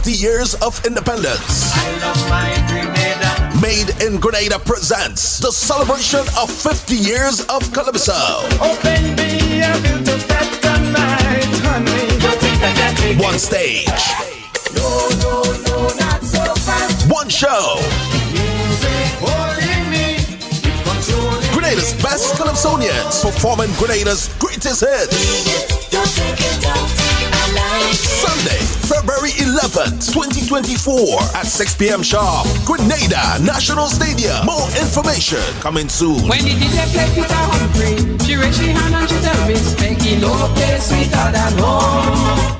50 years of independence. I love my Grenada. Made in Grenada presents the celebration of 50 years of Calypso. Open me a view to that tonight, honey. You think that big One stage, No, not so fast. one show. Music holding me, it controlling me. Grenada's best Calypsonians performing Grenada's greatest hits. Don't take it out. I like it. Sunday, February 11th, 2024 at 6 p.m. sharp. Grenada National Stadium. More information coming soon. When the DJ play Peter Humphrey, she raise she hand and she tell me, making no place sweeter than home.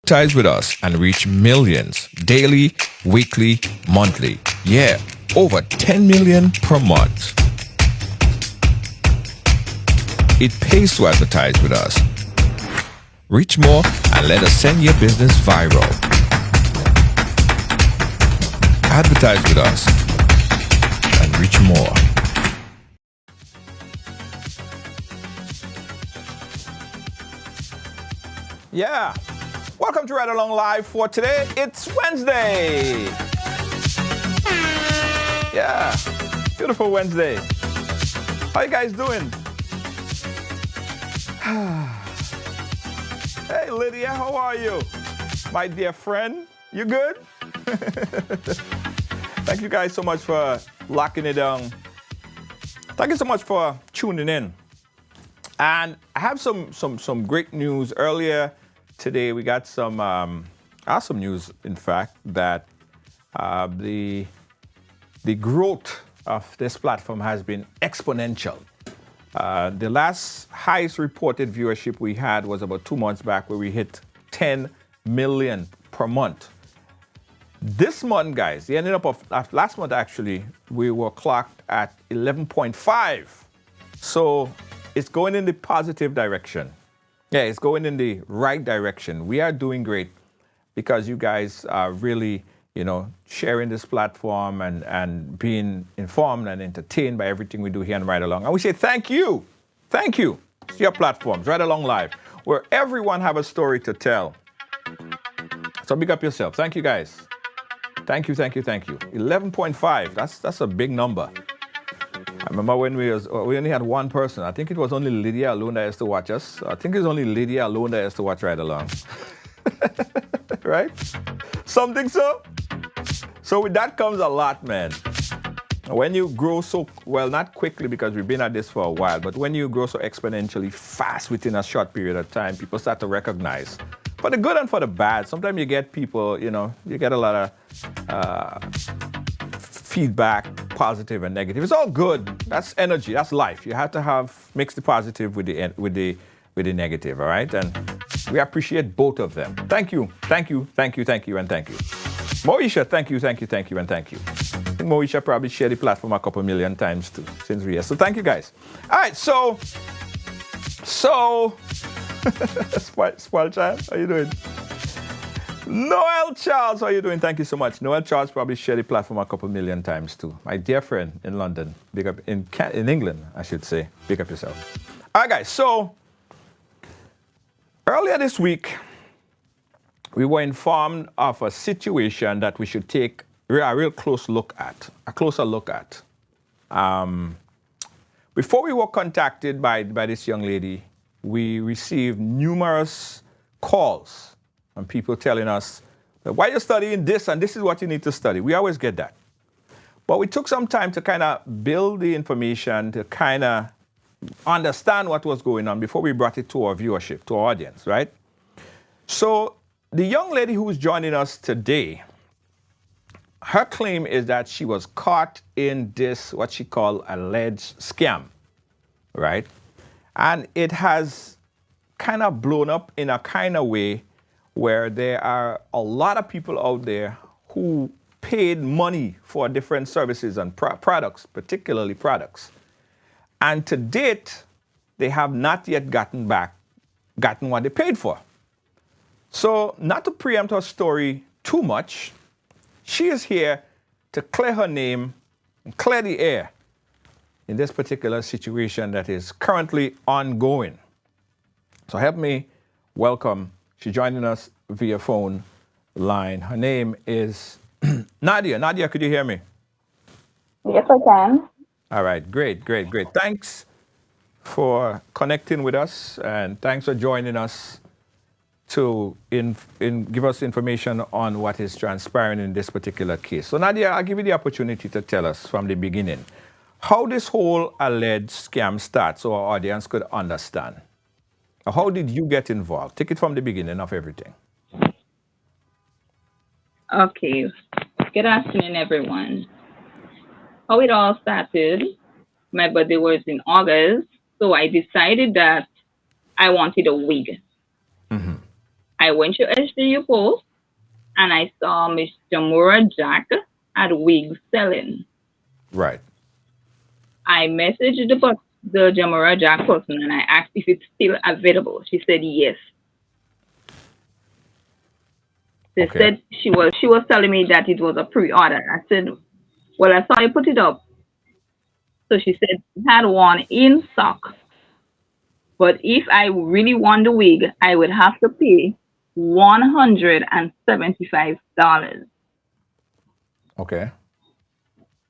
Ties with us and reach millions daily, weekly, monthly. Yeah, over 10 million per month. It pays to advertise with us. Reach more and let us send your business viral. Advertise with us and reach more. Yeah. Welcome to Ride Along Live for today. It's Wednesday. Yeah. Beautiful Wednesday. How you guys doing? Hey, Lydia, how are you? My dear friend, you good? Thank you guys so much for locking it down. Thank you so much for tuning in. And I have some great news. Earlier today, we got some awesome news, in fact, that the growth of this platform has been exponential. The last highest reported viewership we had was about 2 months back, where we hit 10 million per month. This month, guys, the ending up of last month, actually, we were clocked at 11.5. So it's going in the positive direction. Yeah, it's going in the right direction. We are doing great because you guys are really, sharing this platform and being informed and entertained by everything we do here on Ride Along. And we say thank you. Thank you to your platforms, Ride Along Live, where everyone have a story to tell. So big up yourself. Thank you, guys. Thank you. 11.5, that's a big number. I remember when we only had one person. I think it was only Lydia alone that used to watch us. I think it's only Lydia alone that used to watch Ride Along. Right? Something so? So with that comes a lot, man. When you grow so, well, not quickly because we've been at this for a while, but when you grow so exponentially fast within a short period of time, people start to recognize, for the good and for the bad. Sometimes you get people, you get a lot of feedback, positive and negative. It's all good. That's energy. That's life. You have to mix the positive with the negative. All right, and we appreciate both of them. Thank you, and thank you. Moesha, thank you, and thank you. I think Moesha probably shared the platform a couple million times too since we're here. So thank you, guys. All right, so Spoil Child, how you doing? Noel Charles, how you doing? Thank you so much. Noel Charles probably shared the platform a couple million times too. My dear friend in London, big up in England, I should say. Big up yourself. All right, guys. So earlier this week, we were informed of a situation that we should take a real closer look at. Before we were contacted by this young lady, we received numerous calls from people telling us, why are you studying this and this is what you need to study. We always get that. But we took some time to kind of build the information, to kind of understand what was going on before we brought it to our viewership, to our audience, right? So the young lady who is joining us today, her claim is that she was caught in this, what she called alleged scam, right? And it has kind of blown up in a kind of way where there are a lot of people out there who paid money for different services and products, particularly products. And to date, they have not yet gotten what they paid for. So not to preempt her story too much, she is here to clear her name and clear the air in this particular situation that is currently ongoing. So help me welcome, she's joining us via phone line. Her name is Nadia. Nadia, could you hear me? Yes, I can. All right, great, great, great. Thanks for connecting with us, and thanks for joining us to give us information on what is transpiring in this particular case. So Nadia, I'll give you the opportunity to tell us from the beginning how this whole alleged scam starts so our audience could understand. How did you get involved? Take it from the beginning of everything. Okay. Good afternoon, everyone. How it all started, my birthday was in August, so I decided that I wanted a wig. I went to HDU Post and I saw Miss Jamura Jack at wigs selling. Right. I messaged the Jamura Jack person and I asked if it's still available. She said yes. They Okay. said she was telling me that it was a pre-order. I said, well, I saw you put it up. So she said she had one in stock. But if I really want the wig, I would have to pay $175. Okay.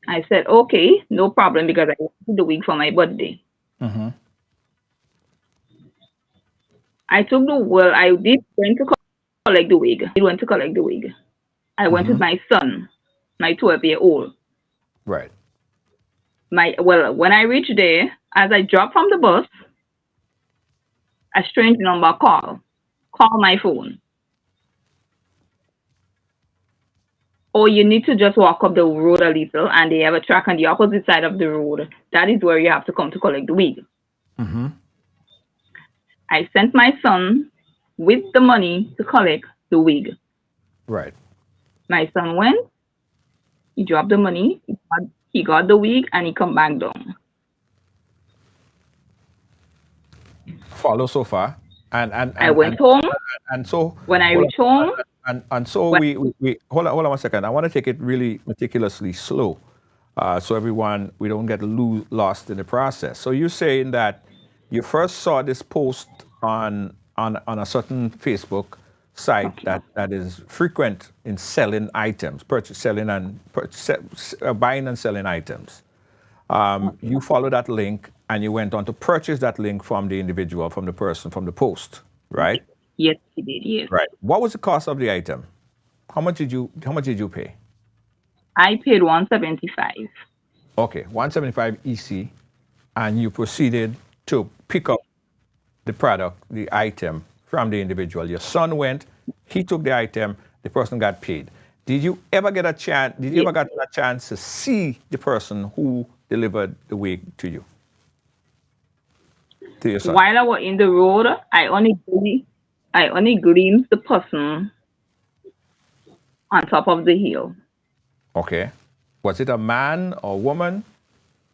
I said, okay, no problem, because I wanted the wig for my birthday. I did went to collect the wig. I went with my son, my 12-year-old. Right. When I reached there, as I dropped from the bus, a strange number called my phone. Or you need to just walk up the road a little, and they have a track on the opposite side of the road. That is where you have to come to collect the wig. I sent my son with the money to collect the wig. Right. My son went, he dropped the money, he got the wig, and he come back down. Follow so far. And I went home. And so When I reached home, and so we hold on 1 second. I want to take it really meticulously slow, so everyone we don't get lost in the process. So you're saying that you first saw this post on a certain Facebook site that is frequent in selling items, buying and selling items. You follow that link and you went on to purchase that link from the individual, from the person, from the post, right? yes, he did. Yes, Right. What was the cost of the item? How much did you pay? I paid $175. Okay, 175 EC, and you proceeded to pick up the product, the item from the individual. Your son went, he took the item, the person got paid. Did you ever get a chance? Did you ever get a chance to see the person who delivered the wig to you? To your son? While I was in the road, I only glimpsed the person on top of the hill. Okay. Was it a man or woman?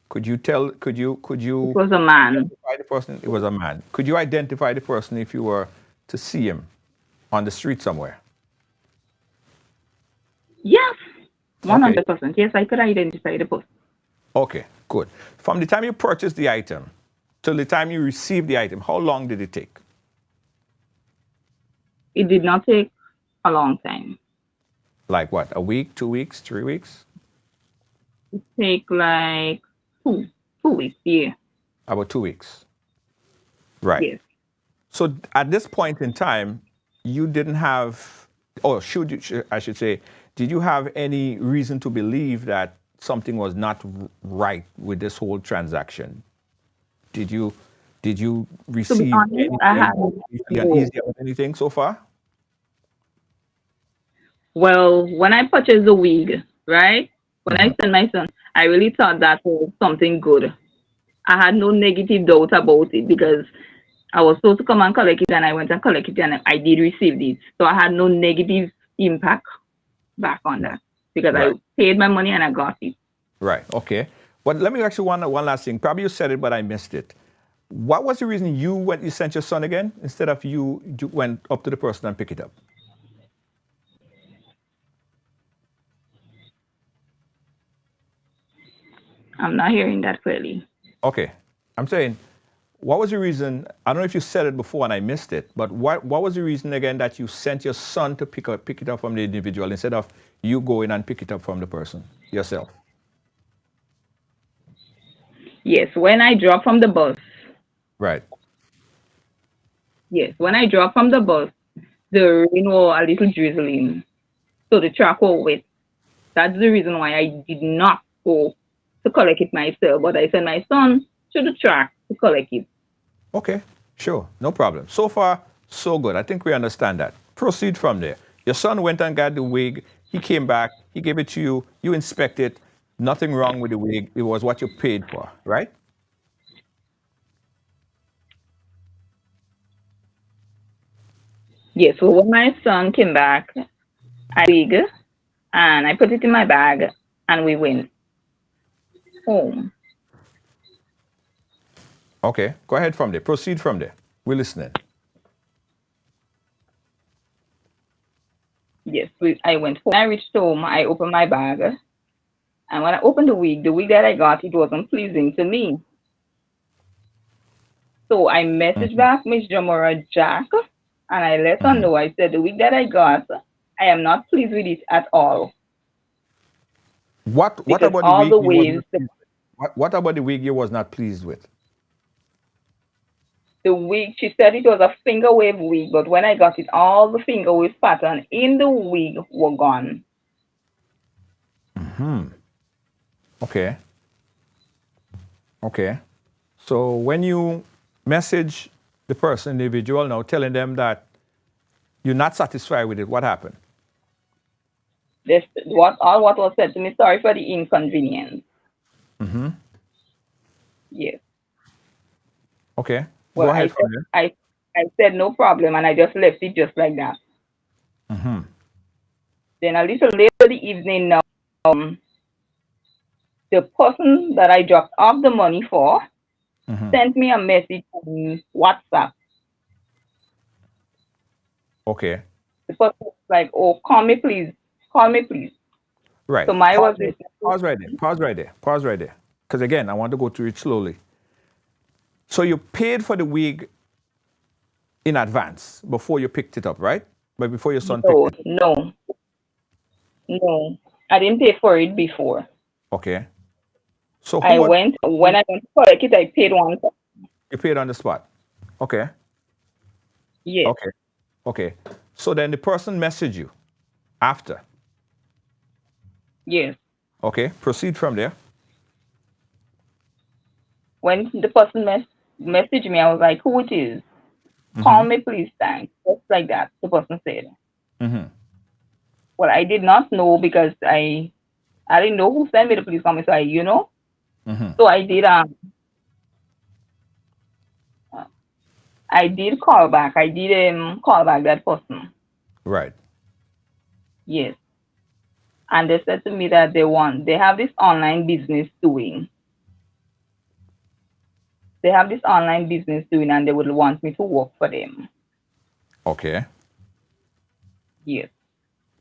Could you tell? Could you? It was a man. Identify the person? It was a man. Could you identify the person if you were to see him on the street somewhere? Yes, 100%. Yes, I could identify the person. Okay, good. From the time you purchased the item till the time you received the item, how long did it take? It did not take a long time. Like what? A week, 2 weeks, 3 weeks? It take like two weeks. Yeah. About 2 weeks. Right. Yes. So at this point in time, you didn't have, or I should say, did you have any reason to believe that something was not right with this whole transaction? Did you receive honest, I haven't. anything so far? Well, when I purchased the wig, right? When I sent my son, I really thought that was something good. I had no negative doubt about it because I was supposed to come and collect it, and I went and collected it, and I did receive it. So I had no negative impact back on that because Right. I paid my money and I got it. Right. Okay. But let me ask you one last thing. Probably you said it, but I missed it. What was the reason you sent your son again instead of you went up to the person and pick it up? I'm not hearing that clearly. Okay. I'm saying, what was the reason? I don't know if you said it before and I missed it, but what was the reason again that you sent your son to pick it up from the individual instead of you going and pick it up from the person yourself? Yes, when I drop from the bus, Right. yes, when I drop from the bus, the rain was a little drizzling, so the track was wet. That's the reason why I did not go to collect it myself, but I sent my son to the track to collect it. Okay, sure, no problem. So far, so good. I think we understand that. Proceed from there. Your son went and got the wig. He came back. He gave it to you. You inspect it. Nothing wrong with the wig. It was what you paid for, right? Yes, so when my son came back, I wig and I put it in my bag and we went home. Okay, go ahead from there. Proceed from there. We're listening. Yes, I went home. When I reached home, I opened my bag. And when I opened the wig that I got, it wasn't pleasing to me. So I messaged back Miss Jamora Jack and I let her know. I said, the wig that I got, I am not pleased with it at all. What Because about all the the wig? waves, What about the wig you was not pleased with? the wig, she said it was a finger wave wig, but when I got it, all the finger wave pattern in the wig were gone. Okay. Okay. So when you message the person, individual now, telling them that you're not satisfied with it, what happened? What was said to me, sorry for the inconvenience. Yes. Okay. Well, Go ahead from there. I said no problem, and I just left it just like that. Then a little later the evening now, the person that I dropped off the money for sent me a message on WhatsApp. Okay. The person was like, oh, call me please. Call me please. Right. So my was Pause right there. Pause right there. Pause right there. Because again, I want to go through it slowly. So you paid for the wig in advance before you picked it up, right? But before your son picked it up. No. I didn't pay for it before. Okay. So When I went to collect it, I paid one. You paid on the spot. Okay. Yes. Okay. Okay. So then the person messaged you after. Yes. Okay. Proceed from there. When the person messaged me, I was like, who it is? Call me please, thanks. Just like that, the person said. Well, I did not know because I didn't know who sent me the police call me, so so I did call back. I did call back that person. Right. Yes. And they said to me that they have this online business doing. They have this online business doing and they would want me to work for them. Okay. Yes.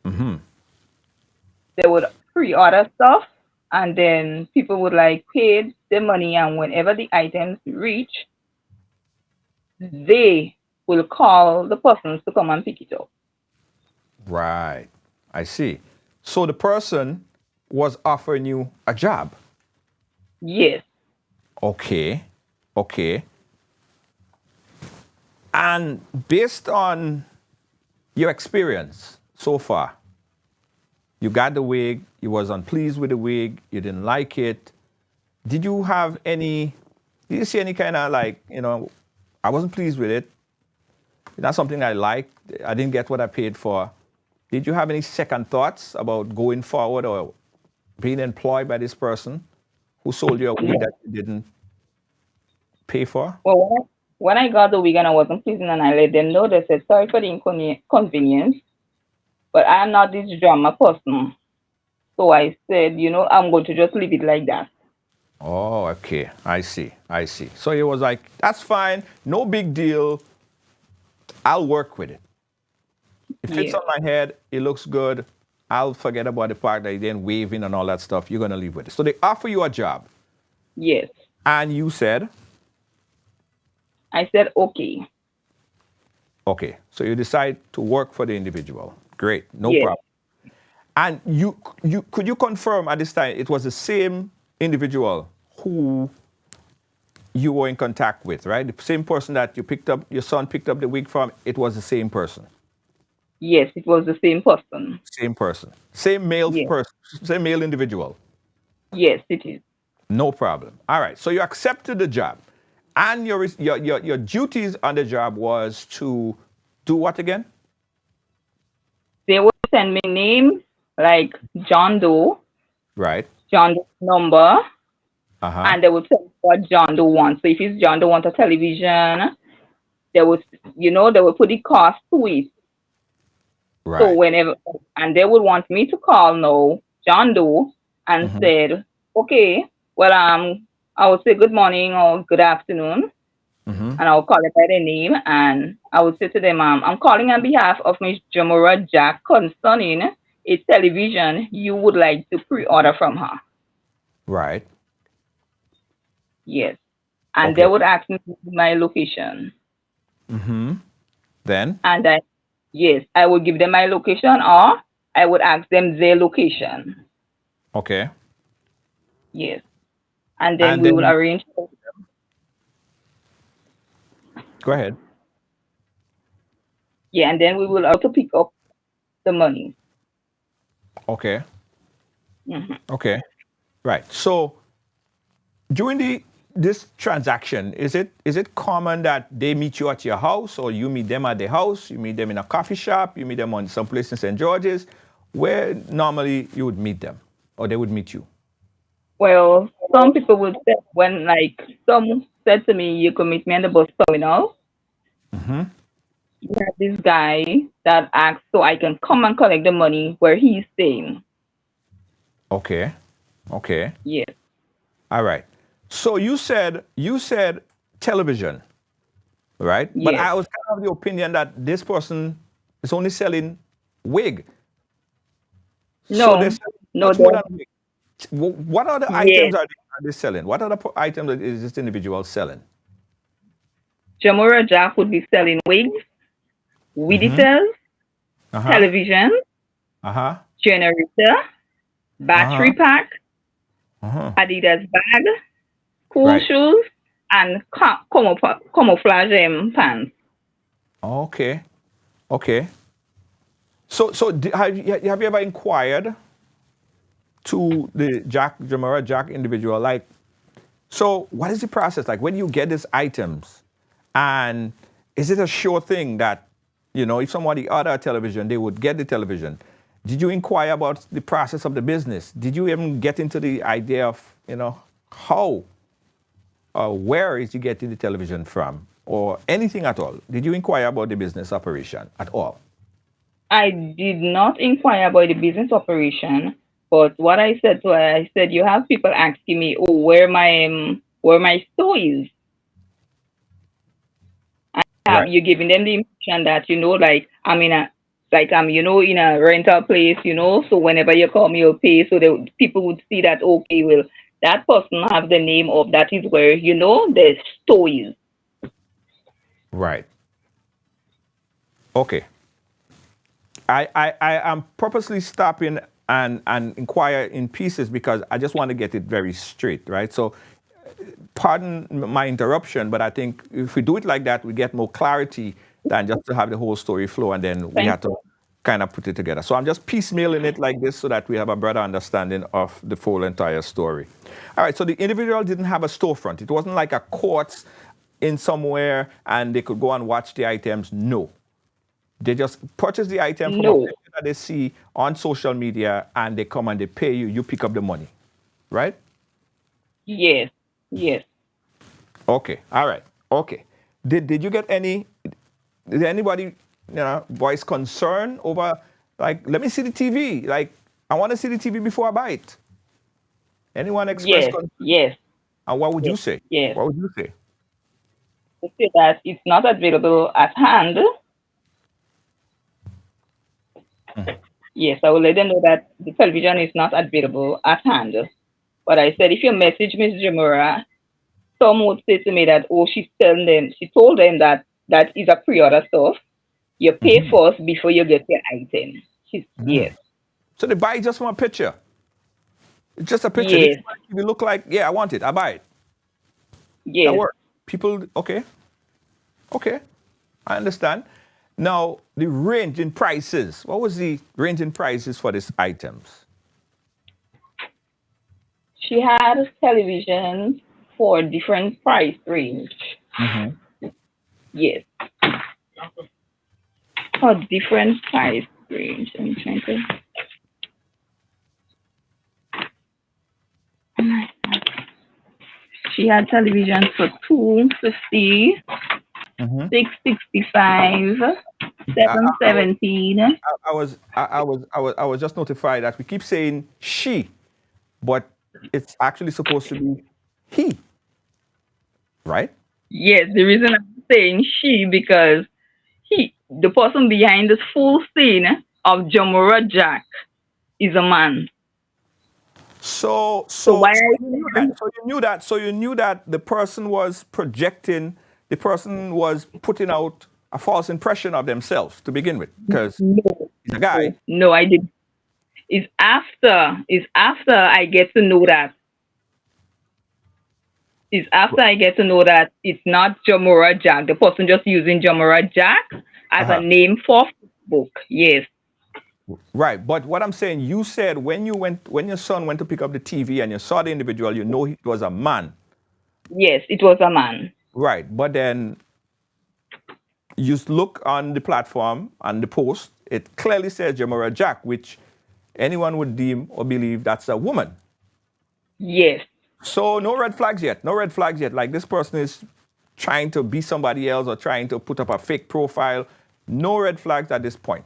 They would pre-order stuff and then people would pay the money, and whenever the items reach, they will call the persons to come and pick it up. Right. I see. So the person was offering you a job. Yes. Okay. Okay. And based on your experience so far, you got the wig, you was unpleased with the wig, you didn't like it. Did you see any kind of I wasn't pleased with it. It's not something I liked. I didn't get what I paid for. Did you have any second thoughts about going forward or being employed by this person who sold you a wig that you didn't pay for? Well, when I got the wig and I wasn't pleased and I let them know, they said, sorry for the inconvenience, but I'm not this drama person. So I said, I'm going to just leave it like that. Oh, okay. I see. So it was like, that's fine. No big deal. I'll work with it. It fits on my head. It looks good. I'll forget about the part that you didn't wave in and all that stuff. You're going to leave with it. So they offer you a job. Yes. And you said? I said, okay. Okay. So you decide to work for the individual. Great. No Yes. problem. And you could you confirm at this time it was the same individual who you were in contact with, right? The same person that you picked up, your son picked up the wig from, it was the same person. Yes, it was the same person. Same person. Same male Yes. person, same male individual. Yes, it is. No problem. All right. So you accepted the job. And your duties on the job was to do what again? They would send me names like John Doe, Right. John Doe number, Uh-huh. and they would tell me what John Doe wants. So if it's John Doe wants a television, they would, they would put the cost to it. So Right. whenever, and they would want me to call now John Doe and said, okay, well, I would say good morning or good afternoon, and I would call them by their name, and I would say to them, I'm calling on behalf of Miss Jamora Jack concerning a television you would like to pre-order from her. Right. Yes. And Okay. they would ask me my location. Then? And I would give them my location, or I would ask them their location. Okay. Yes. And then And we then will arrange. go ahead. Yeah, and then we will also pick up the money. Okay. Mhm. Okay. Right. So during this transaction, is it common that they meet you at your house, or you meet them at their house, you meet them in a coffee shop, you meet them on some place in St. George's? Where normally you would meet them, or they would meet you? Well, some people would say, when like some said to me, you could meet me in the bus terminal. We have this guy that asked so I can come and collect the money where he's staying. Okay. Okay. Yes. All right. So you said television, right? But Yes. I was kind of the opinion that this person is only selling wig. So No, they're selling no, much more than wig. What other Yes. items are they selling? What other items is this individual selling? Jamora Jack would be selling wigs, Weeditors, Uh-huh. television, Uh-huh. generator, battery pack, Uh-huh. Adidas bag, school Right. shoes, and camouflage pants. Okay. Okay. So have you ever inquired to the Jamora Jack individual, like, so what is the process like when you get these items, and is it a sure thing that, if somebody ordered a television, they would get the television? Did you inquire about the process of the business? Did you even get into the idea of, how or where is you getting the television from, or anything at all? Did you inquire about the business operation at all? I did not inquire about the business operation, but what I said to her, I said, you have people asking me, oh, where my store is. Right. You're giving them the impression that, like I'm in a in a rental place, so whenever you call me, you'll pay. So people would see that, okay, well, that person have the name of that is where, the store is. Right. Okay. I am purposely stopping and inquire in pieces because I just want to get it very straight, right? So pardon my interruption, but I think if we do it like that, we get more clarity than just to have the whole story flow and then we have to kind of put it together. So I'm just piecemealing it like this so that we have a broader understanding of the full entire story. All right, so the individual didn't have a storefront. It wasn't like a court in somewhere and they could go and watch the items. No. They just purchase the item from a No. place that they see on social media and they come and they pay you. You pick up the money, right? Yes. Yes. Okay. All right. Okay. Did you get did anybody, voice concern over, like, let me see the TV. Like, I want to see the TV before I buy it. Anyone express Yes. concern? Yes. And what would you say? Yes. What would you say? To say that it's not available at hand. Yes, I will let them know that the television is not available at hand. But I said, if you message Ms. Jamora some would say to me that, oh, she told them that is a pre-order stuff. You pay first before you get your item. Yes, So they buy it just from a picture. It's just a picture. yes, If you look like, yeah, I want it, I buy it. That yes. works. People, okay. Okay. I understand. Now, the range in prices. What was the range in prices for these items? She had television for different price range. Yes, for different price range. I'm trying to. She had television for 250, 665, 717. I was just notified that we keep saying she, but it's actually supposed to be he, right? Yes, the reason I'm saying she because the person behind this full scene of Jamora Jack, is a man. So why you knew that the person was projecting, the person was putting out a false impression of themselves to begin with, because No, he's a guy. no, I did. It's after I get to know that. It's after I get to know that it's not Jamora Jack. The person just using Jamora Jack as a name for Facebook. Yes. Right, but what I'm saying, you said when your son went to pick up the TV and you saw the individual, you know he was a man. Yes, it was a man. Right, but then you look on the platform, on the post, it clearly says Jamora Jack, which anyone would deem or believe that's a woman. Yes. So no red flags yet. No red flags yet. Like this person is trying to be somebody else or trying to put up a fake profile. No red flags at this point.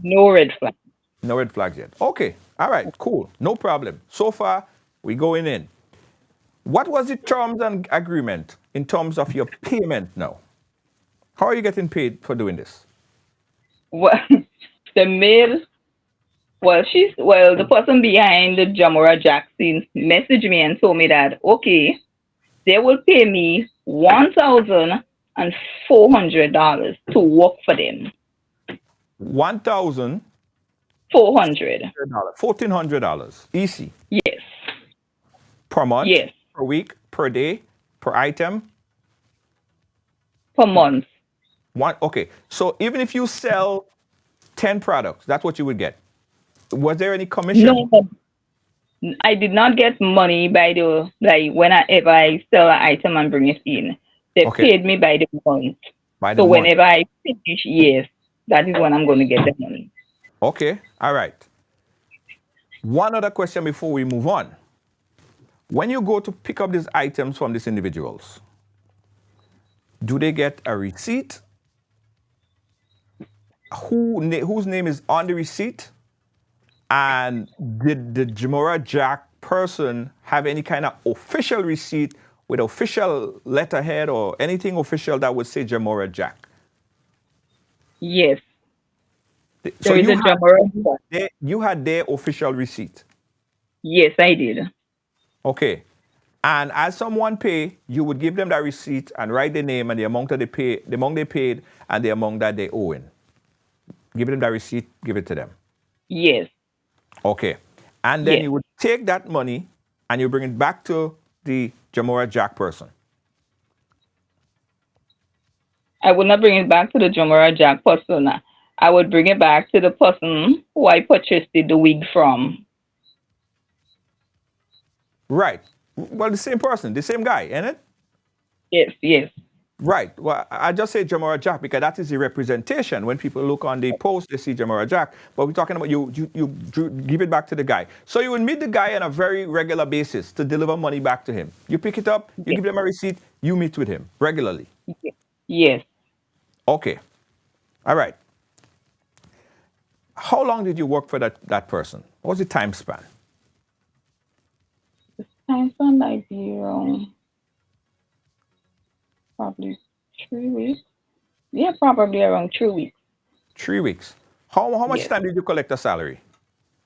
No red flag. No red flags yet. Okay. All right. Cool. No problem. So far, we going in. What was the terms and agreement in terms of your payment now? How are you getting paid for doing this? Well, the mail. The person behind the Jamora Jackson messaged me and told me that okay, they will pay me $1,400 to work for them. $1,400. $1,400. Easy. Yes. Per month? Yes. Per week? Per day? Per item? Per month. Okay. So even if you sell 10 products, that's what you would get. Was there any commission? No, I did not get money whenever I sell an item and bring it in. They paid me by the month. Whenever I finish, yes, that is when I'm going to get the money. Okay, all right. One other question before we move on. When you go to pick up these items from these individuals, do they get a receipt? Whose name is on the receipt? And did the Jamora Jack person have any kind of official receipt with official letterhead or anything official that would say Jamora Jack? Yes. So you had their official receipt? Yes, I did. Okay. And as someone pay, you would give them that receipt and write their name and the amount that they pay, the amount they paid and the amount that they owe in. Give them that receipt, give it to them. Yes. Okay. And then you would take that money and you bring it back to the Jamora Jack person. I would not bring it back to the Jamora Jack person. I would bring it back to the person who I purchased the wig from. Right. Well, the same person, the same guy, ain't it? Yes, yes. Right. Well, I just say Jamora Jack because that is the representation. When people look on the post, they see Jamora Jack. But we're talking about you give it back to the guy. So you would meet the guy on a very regular basis to deliver money back to him. You pick it up, you give them a receipt, you meet with him regularly. Yes. Okay. All right. How long did you work for that person? What was the time span? The time span might be around probably 3 weeks. Yeah, probably around 3 weeks. 3 weeks. How much time did you collect a salary?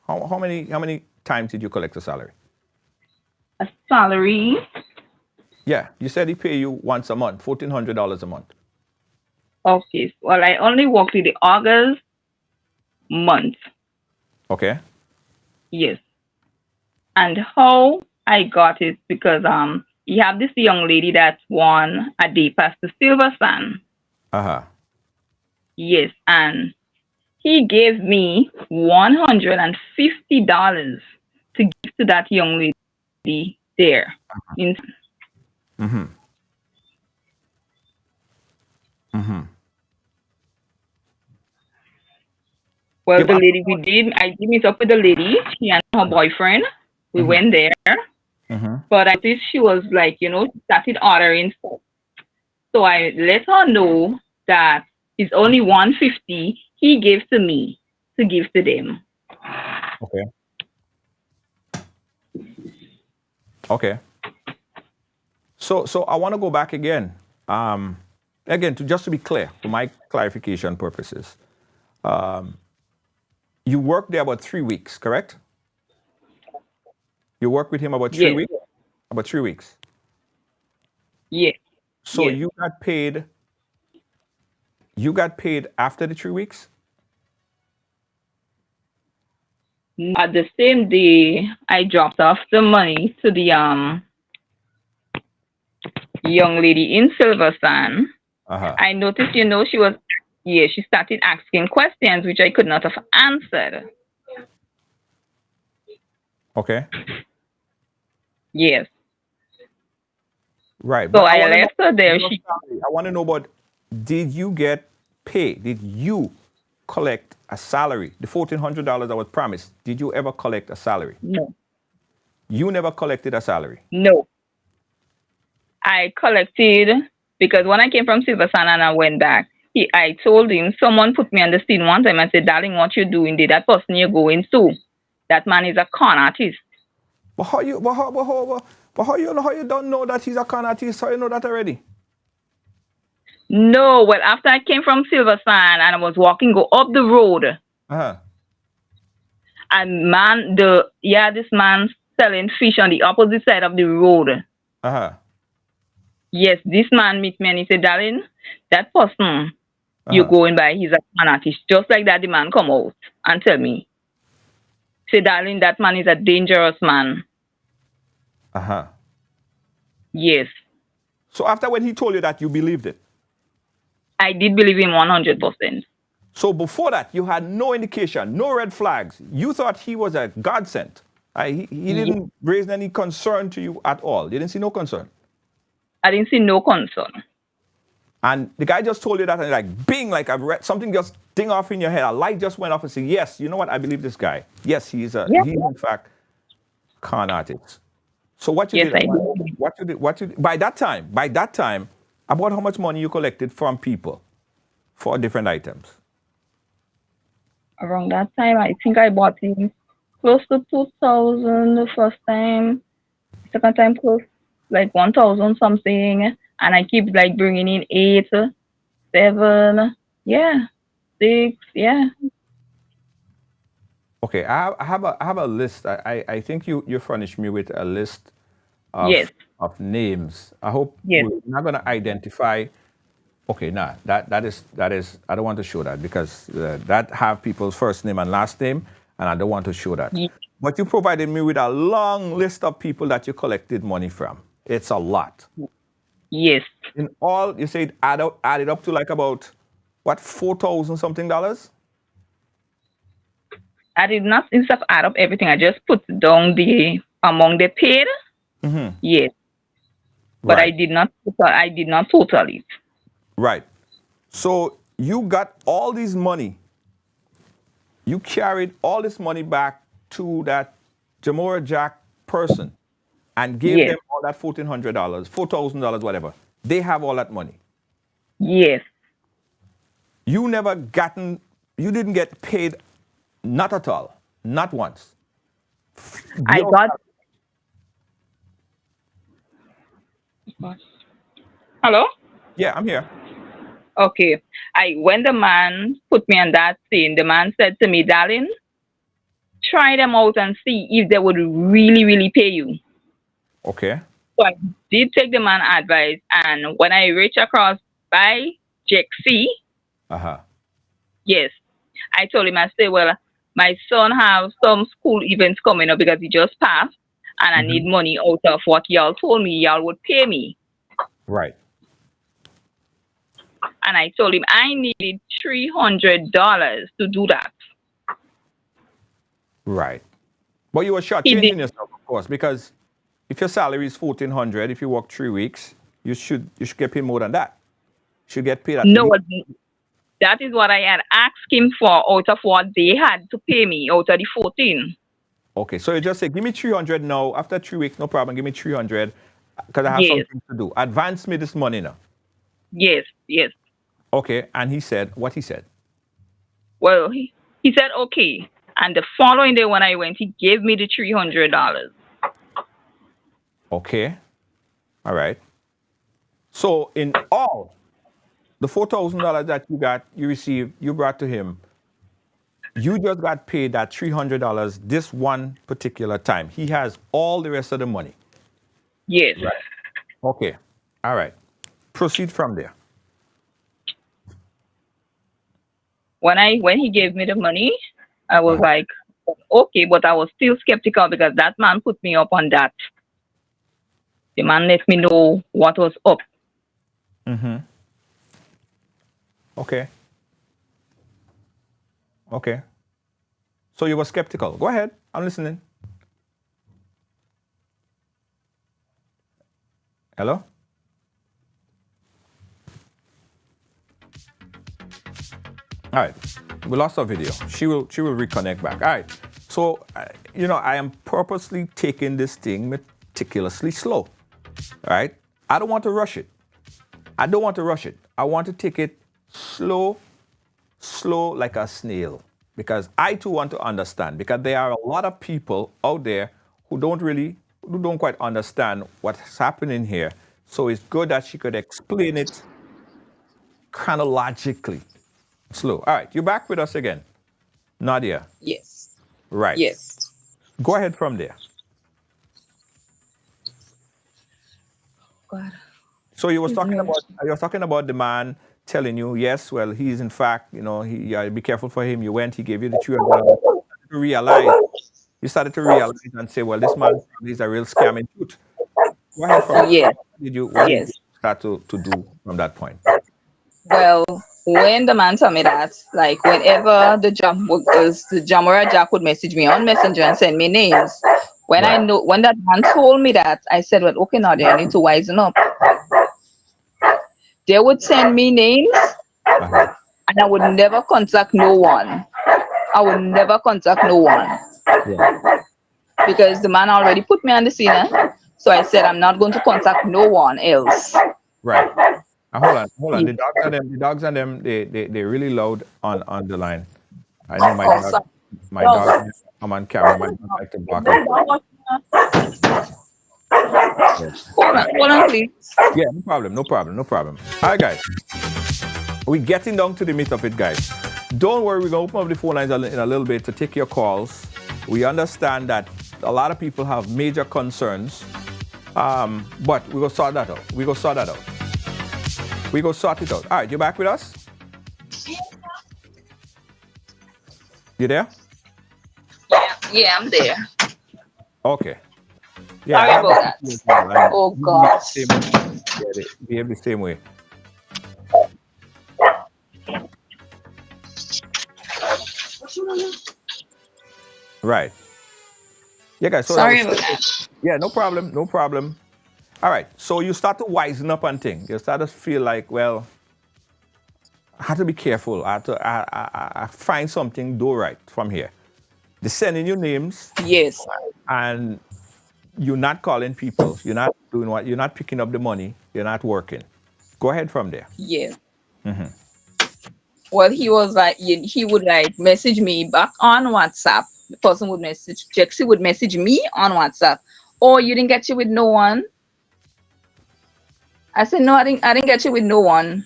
How many times did you collect a salary? A salary? Yeah, you said he pay you once a month, $1,400 a month. Okay. Well, I only worked with the August month. Okay. Yes. And how I got it because you have this young lady that won a day pass to Silver Sun. Uh-huh. Yes, and he gave me $150 to give to that young lady there. In Mm-hmm. Mm-hmm. well, Yeah, the but lady I did meet up with the lady. She and her boyfriend. We went there, mm-hmm. but I think she was like, started ordering stuff. So I let her know that it's only $150 he gave to me to give to them. Okay. Okay. So I want to go back again. Again, just to be clear, for my clarification purposes, you worked there about 3 weeks, correct? You worked with him about 3 Yes, weeks? About 3 weeks. yes, So yes. you got paid after the 3 weeks? At the same day, I dropped off the money to the young lady in Silver Sun. Uh-huh. I noticed, she started asking questions which I could not have answered. Okay. Yes. Right. So But I I want to know, left her there. I want to know about, did you get paid? Did you collect a salary? The $1,400 that was promised, did you ever collect a salary? No. You never collected a salary. No. I collected because when I came from Silver Sun and I went back, I told him, someone put me on the scene one time and said, darling, what you doing there? That person you're going to, that man is a con artist. But how you don't know that he's a con artist? How you know that already? No, well, after I came from Silver Sun and I was go up the road, Uh-huh. and this man selling fish on the opposite side of the road. Uh-huh. Yes, this man meet me and he said, darling, that person you're going by, he's a con artist. Just like that, the man come out and tell me, say, darling, that man is a dangerous man. Uh-huh. Yes. So after when he told you that, you believed it? I did believe him 100%. So before that, you had no indication, no red flags. You thought he was a godsend. He didn't raise any concern to you at all. You didn't see no concern. I didn't see no concern. And the guy just told you that, and like, bing, like something just ding off in your head. A light just went off and said, yes, you know what? I believe this guy. Yes, he's in fact con artist. So what you did? What you did? By that time, about how much money you collected from people for different items? Around that time, I think I bought him close to 2,000 the first time. Second time, close like 1,000 something. And I keep like bringing in 8, 7, 6, Okay, I have a list. I think you furnished me with a list of, of names. I hope we're not going to identify. Okay, nah, that is. I don't want to show that because that have people's first name and last name, and I don't want to show that. Yeah. But you provided me with a long list of people that you collected money from. It's a lot. Yes. In all, you said added up to like about what, $4,000 something? I did not instead of add up everything. I just put down the among the paid. Mm-hmm. Yes. But Right. I did not total it. Right. So you got all this money. You carried all this money back to that Jamora Jack person and gave them all that $1,400, $4,000, whatever. They have all that money. Yes. You didn't get paid, not at all, not once. I got. Hello? Yeah, I'm here. Okay. When the man put me on that scene, the man said to me, darling, try them out and see if they would really, really pay you. Okay. So I did take the man advice, and when I reached across by Jexi, Uh-huh. yes, I told him, I said, well, my son have some school events coming up because he just passed, and I need money out of what y'all told me y'all would pay me. Right. And I told him I needed $300 to do that. Right. But you were He shortchanging did. yourself, of course, because if your salary is 1,400, if you work 3 weeks, you should get paid more than that. You should get paid at No, least. that is what I had asked him for out of what they had to pay me out of the 14. Okay, so you just say, give me 300 now. After 3 weeks, no problem. Give me 300 because I have Yes, something to do. Advance me this money now. yes, yes. Okay, and he said what he said. Well, he said okay. And the following day when I went, he gave me the $300. Okay, all right. So in all, the $4,000 that you received, you brought to him, you just got paid that $300 this one particular time. He has all the rest of the money. Yes. Right. Okay, all right. Proceed from there. When he gave me the money, I was like, okay, but I was still skeptical because that man put me up on that. The man let me know what was up. Mm-hmm. Okay. Okay. So you were skeptical. Go ahead. I'm listening. Hello? All right. We lost our video. She will reconnect back. All right. So, I am purposely taking this thing meticulously slow. All right. I don't want to rush it. I want to take it slow like a snail. Because I too want to understand. Because there are a lot of people out there who don't quite understand what's happening here. So it's good that she could explain it chronologically. Slow. All right, you're back with us again. Nadia. Yes. Right. Yes. Go ahead from there. God. So you was talking about the man telling you, yes, well, he's in fact, be careful for him. You went, he gave you the $200. You started to realize and say, well, this man is a real scam in truth. Go ahead from there. Yes. What did Yes. you start to do from that point? Well, when the man told me that, like whenever the Jamora Jack would message me on Messenger and send me names, when that man told me that, I said, well, okay, Nadia, I need to wisen up. They would send me names, and I would never contact no one. Yeah. Because the man already put me on the scene. So I said, I'm not going to contact no one else. Right. Hold on. The dogs and them, they're really loud on the line. I know my dog, I'm on camera. My dog like to bark. Hold on, please. Yeah, no problem. All right, guys. We're getting down to the meat of it, guys. Don't worry, we're going to open up the phone lines in a little bit to take your calls. We understand that a lot of people have major concerns, but we're going to sort that out. We're going to sort it out. All right, you back with us? You there? Yeah, I'm there. Okay. Sorry about that. Oh, gosh. Behave the same way. Right. Yeah, guys. So Sorry about that. Yeah, no problem. All right. So you start to wisen up on things. You start to feel like, well, I have to be careful. I find something do right from here. They're sending you names. Yes. And you're not calling people. You're not doing you're not picking up the money. You're not working. Go ahead from there. Yeah. Mm-hmm. Well, he was like, he would like message me back on WhatsApp. The person would message, Jexi would message me on WhatsApp. Oh, you didn't get you with no one? I said, no, I didn't get you with no one.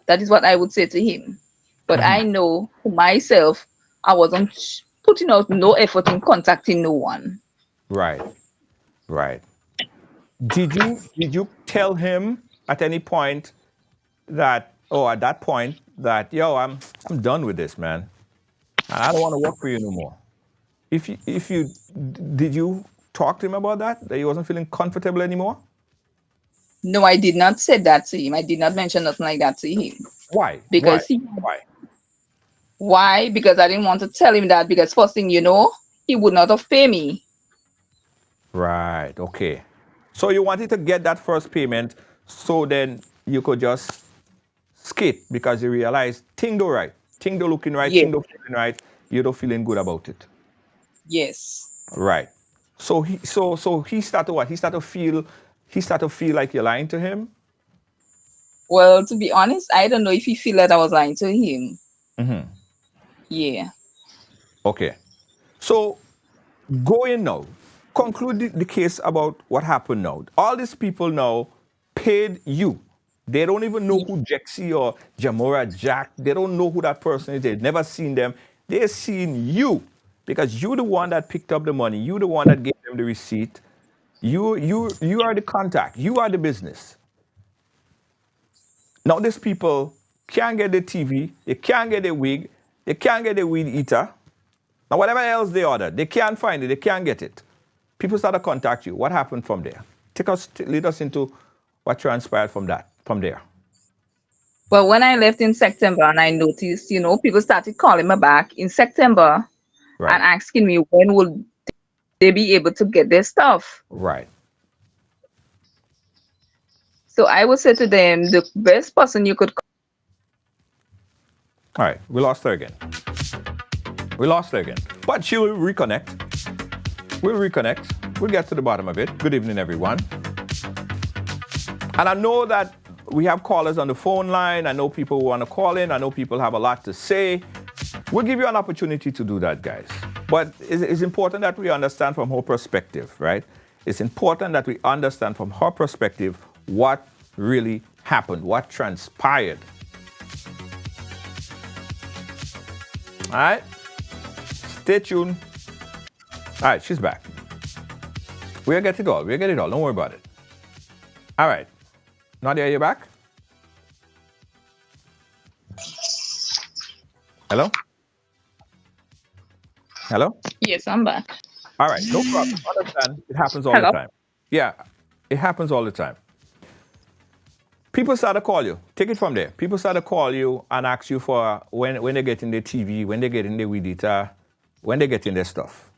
That is what I would say to him. But I know for myself, I wasn't putting out no effort in contacting no one. Right. Did you tell him at any point that, oh, at that point that, yo, I'm done with this, man, and I don't want to work for you no more? If you did you talk to him about that he wasn't feeling comfortable anymore? No, I did not say that to him. I did not mention nothing like that to him. Why? Because Why? why? Because I didn't want to tell him that, because first thing you know, he would not have paid me. Right. Okay. So you wanted to get that first payment so then you could just skate because you realized thing do right, thing do looking right, Yes. thing do feeling right, you don't feeling good about it. Yes. Right. So he started what? He started to feel like you're lying to him. Well, to be honest, I don't know if he feel that I was lying to him. Mm-hmm. Yeah. Okay. So go in now. Conclude the case about what happened now. All these people now paid you. They don't even know who Jexy or Jamora Jack. They don't know who that person is. They've never seen them. They're seeing you because you're the one that picked up the money. You're the one that gave them the receipt. You are the contact. You are the business. Now these people can't get the TV. They can't get the wig. They can't get the weed eater. Now whatever else they ordered, they can't find it. They can't get it. People start to contact you. What happened from there? Lead us into what transpired from there. Well, when I left in September and I noticed, people started calling me back in September and Right. asking me when would they be able to get their stuff. Right. So I would say to them, the best person you could All right. We lost her again. But she will reconnect. We'll reconnect. We'll get to the bottom of it. Good evening, everyone. And I know that we have callers on the phone line. I know people want to call in. I know people have a lot to say. We'll give you an opportunity to do that, guys. But it's important that we understand from her perspective, right? It's important that we understand from her perspective what really happened, what transpired. All right? Stay tuned. All right, she's back. We'll get it all. Don't worry about it. All right. Nadia, you back? Hello? Hello? Yes, I'm back. All right, no problem. Understand. It happens all the Hello? time. Yeah, it happens all the time. People start to call you. Take it from there. People start to call you and ask you for when they're getting their TV, when they're getting their weed eater, when they're getting their stuff.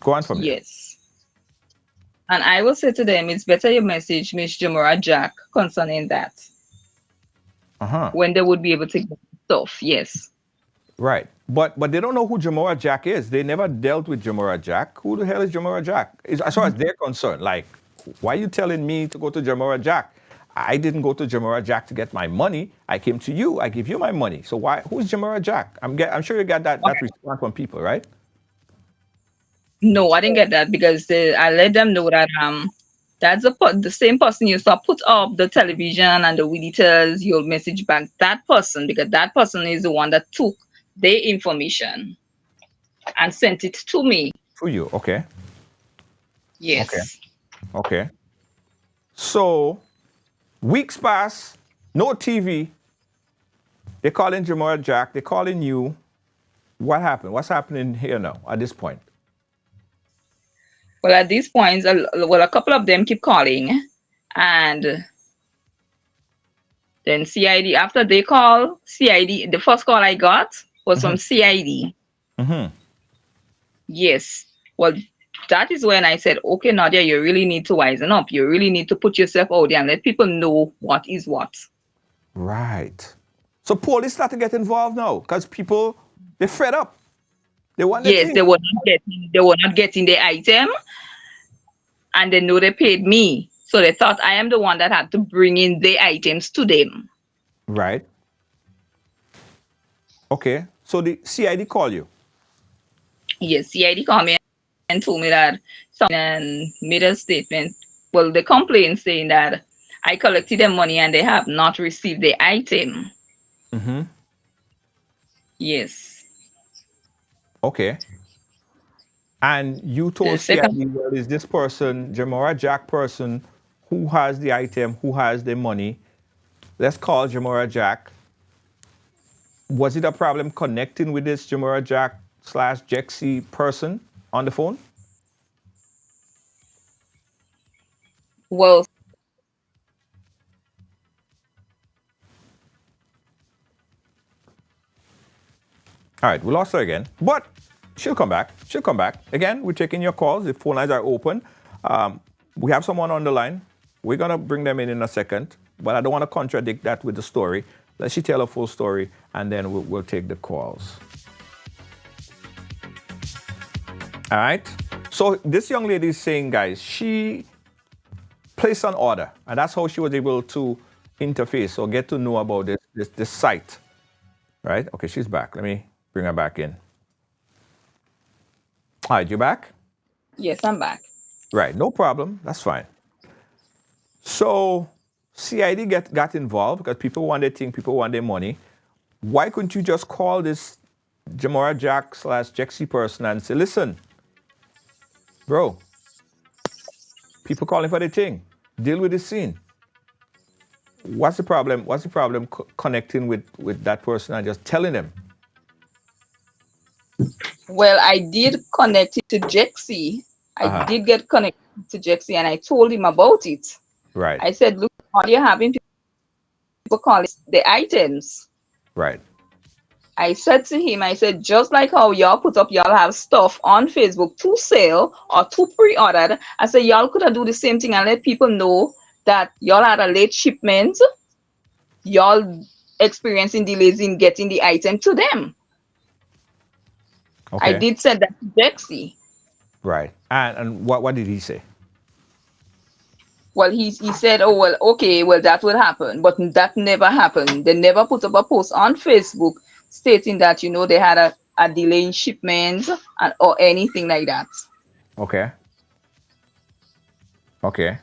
Go on from there. Yes. And I will say to them, it's better you message Miss Jamora Jack concerning that. Uh-huh. When they would be able to get stuff. Yes. Right. But they don't know who Jamora Jack is. They never dealt with Jamora Jack. Who the hell is Jamora Jack? As far as they're concerned, like, why are you telling me to go to Jamora Jack? I didn't go to Jamora Jack to get my money. I came to you. I give you my money. So who's Jamora Jack? I'm sure you got that response from people, right? No, I didn't get that because I let them know that that's the same person you saw put up the television and the weed eaters. You'll message back that person because that person is the one that took their information and sent it to me. To you, okay. Yes. Okay. So weeks pass, no TV. They're calling Jamora Jack. They're calling you. What happened? What's happening here now at this point? Well, at these points, a couple of them keep calling, and then CID. After they call CID, the first call I got was from CID. Mm-hmm. Yes. Well, that is when I said, okay, Nadia, you really need to wisen up. You really need to put yourself out there and let people know what is what. Right. So police start to get involved now because people, they're fed up. They want their Yes, thing. they were not getting the item, and they know they paid me. So they thought I am the one that had to bring in the items to them. Right. Okay. So the CID call you. Yes, CID called me and told me that someone made a statement. Well, the complaint saying that I collected the money and they have not received the item. Mm-hmm. Yes. Okay. And you The told second, CID, well, is this person, Jamora Jack person, who has the item, who has the money? Let's call Jamora Jack. Was it a problem connecting with this Jamora Jack slash Jexy person on the phone? well, All right, we lost her again, but she'll come back. She'll come back. Again, we're taking your calls. The phone lines are open. We have someone on the line. We're going to bring them in a second, but I don't want to contradict that with the story. Let she tell a full story, and then we'll take the calls. All right? So this young lady is saying, guys, she placed an order, and that's how she was able to interface or get to know about this site. Right? Okay, she's back. Let me bring her back in. All right, you back? yes, I'm back. Right, no problem. That's fine. So CID got involved because people want their thing, people want their money. Why couldn't you just call this Jamora Jack slash Jexy person and say, listen, bro, people calling for their thing. Deal with this scene. What's the problem? What's the problem connecting with that person and just telling them? Well, I did connect it to Jexy. I did get connected to Jexy, and I told him about it. Right, I said, look, all you're having people call it the items. right, I said to him, I said, just like how y'all put up, y'all have stuff on Facebook to sell or to pre-ordered. I said, y'all could have do the same thing and let people know that y'all had a late shipment. Y'all experiencing delays in getting the item to them. okay. I did send that to Jexy. Right. And what did he say? Well, he said, oh, well, okay, well, that will happen. But that never happened. They never put up a post on Facebook stating that, you know, they had a delay in shipment or anything like that. Okay. Okay.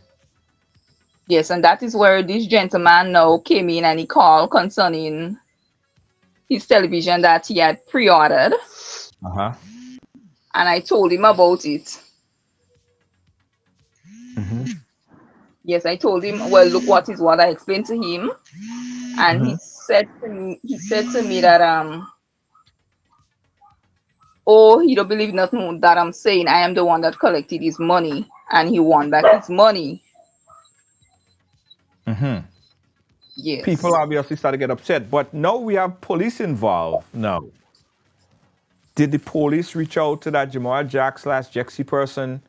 Yes, and that is where this gentleman now came in and he called concerning his television that he had pre-ordered. Uh-huh. And I told him about it. Mm-hmm. Yes, I told him, well, look, what is what I explained to him. And he said to me that oh, he don't believe nothing that I'm saying. I am the one that collected his money and he won back his money. Mm-hmm. Yes. People obviously start to get upset, but now we have police involved now. Did the police reach out to that Jamora Jack slash Jexy person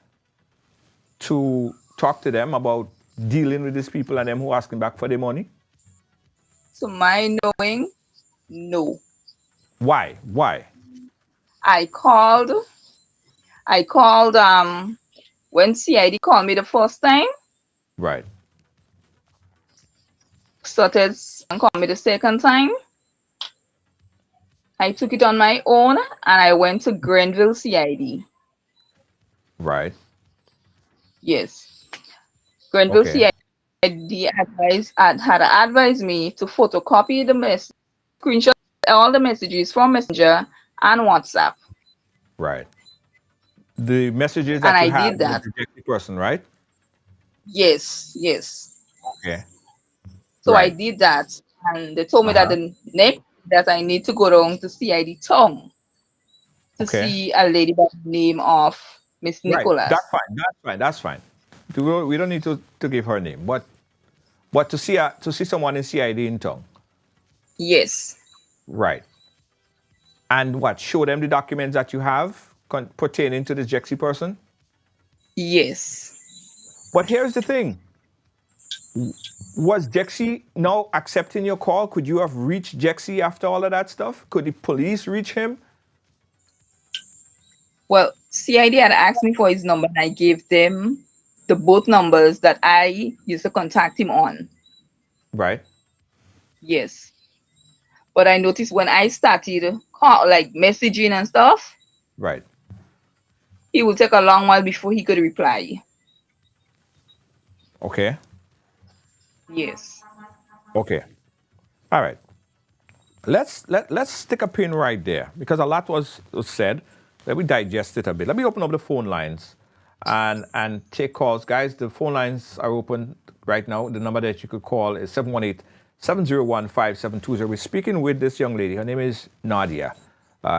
to talk to them about dealing with these people and them who are asking back for their money? To my knowing, no. Why? Why? I called when CID called me the first time, Right. started and called me the second time. I took it on my own and I went to Grenville CID. Right. Yes. Grenville Okay. CID had advised me to photocopy the message, screenshot all the messages from Messenger and WhatsApp. Right. The messages And that I you had did that. with the Jexy person, right? Yes. Okay. So Right. I did that. And they told me that the next that I need to go down to CID Tongue to Okay. see a lady by the name of Miss Right. Nicholas. That's fine. We don't need to give her name, but to see someone in CID in town. Yes. Right. And what? Show them the documents that you have pertaining to this Jexy person? Yes. But here's the thing. Was Jexy now accepting your call? Could you have reached Jexy after all of that stuff? Could the police reach him? Well, CID had asked me for his number and I gave them the both numbers that I used to contact him on. Right. Yes. But I noticed when I started messaging and stuff, Right. it will take a long while before he could reply. Okay. Yes. Okay. All right. Let's stick a pin right there because a lot was said. let me digest it a bit. Let me open up the phone lines and take calls. Guys, the phone lines are open right now. The number that you could call is 718-701-5720. We're speaking with this young lady. Her name is Nadia.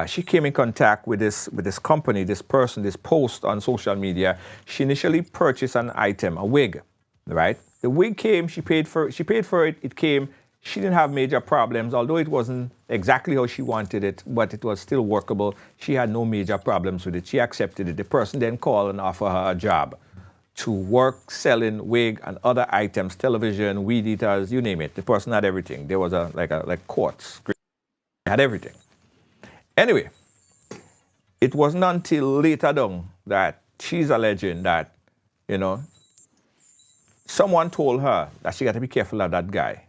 She came in contact with this company, this person, this post on social media. She initially purchased an item, a wig, right? The wig came, she paid for it, it came. She didn't have major problems, although it wasn't exactly how she wanted it, but it was still workable. She had no major problems with it. She accepted it. The person then called and offered her a job to work selling wig and other items, television, weed eaters, you name it. The person had everything. There was like quartz. Had everything. Anyway, it wasn't until later on that she's alleging that, someone told her that she got to be careful of that guy,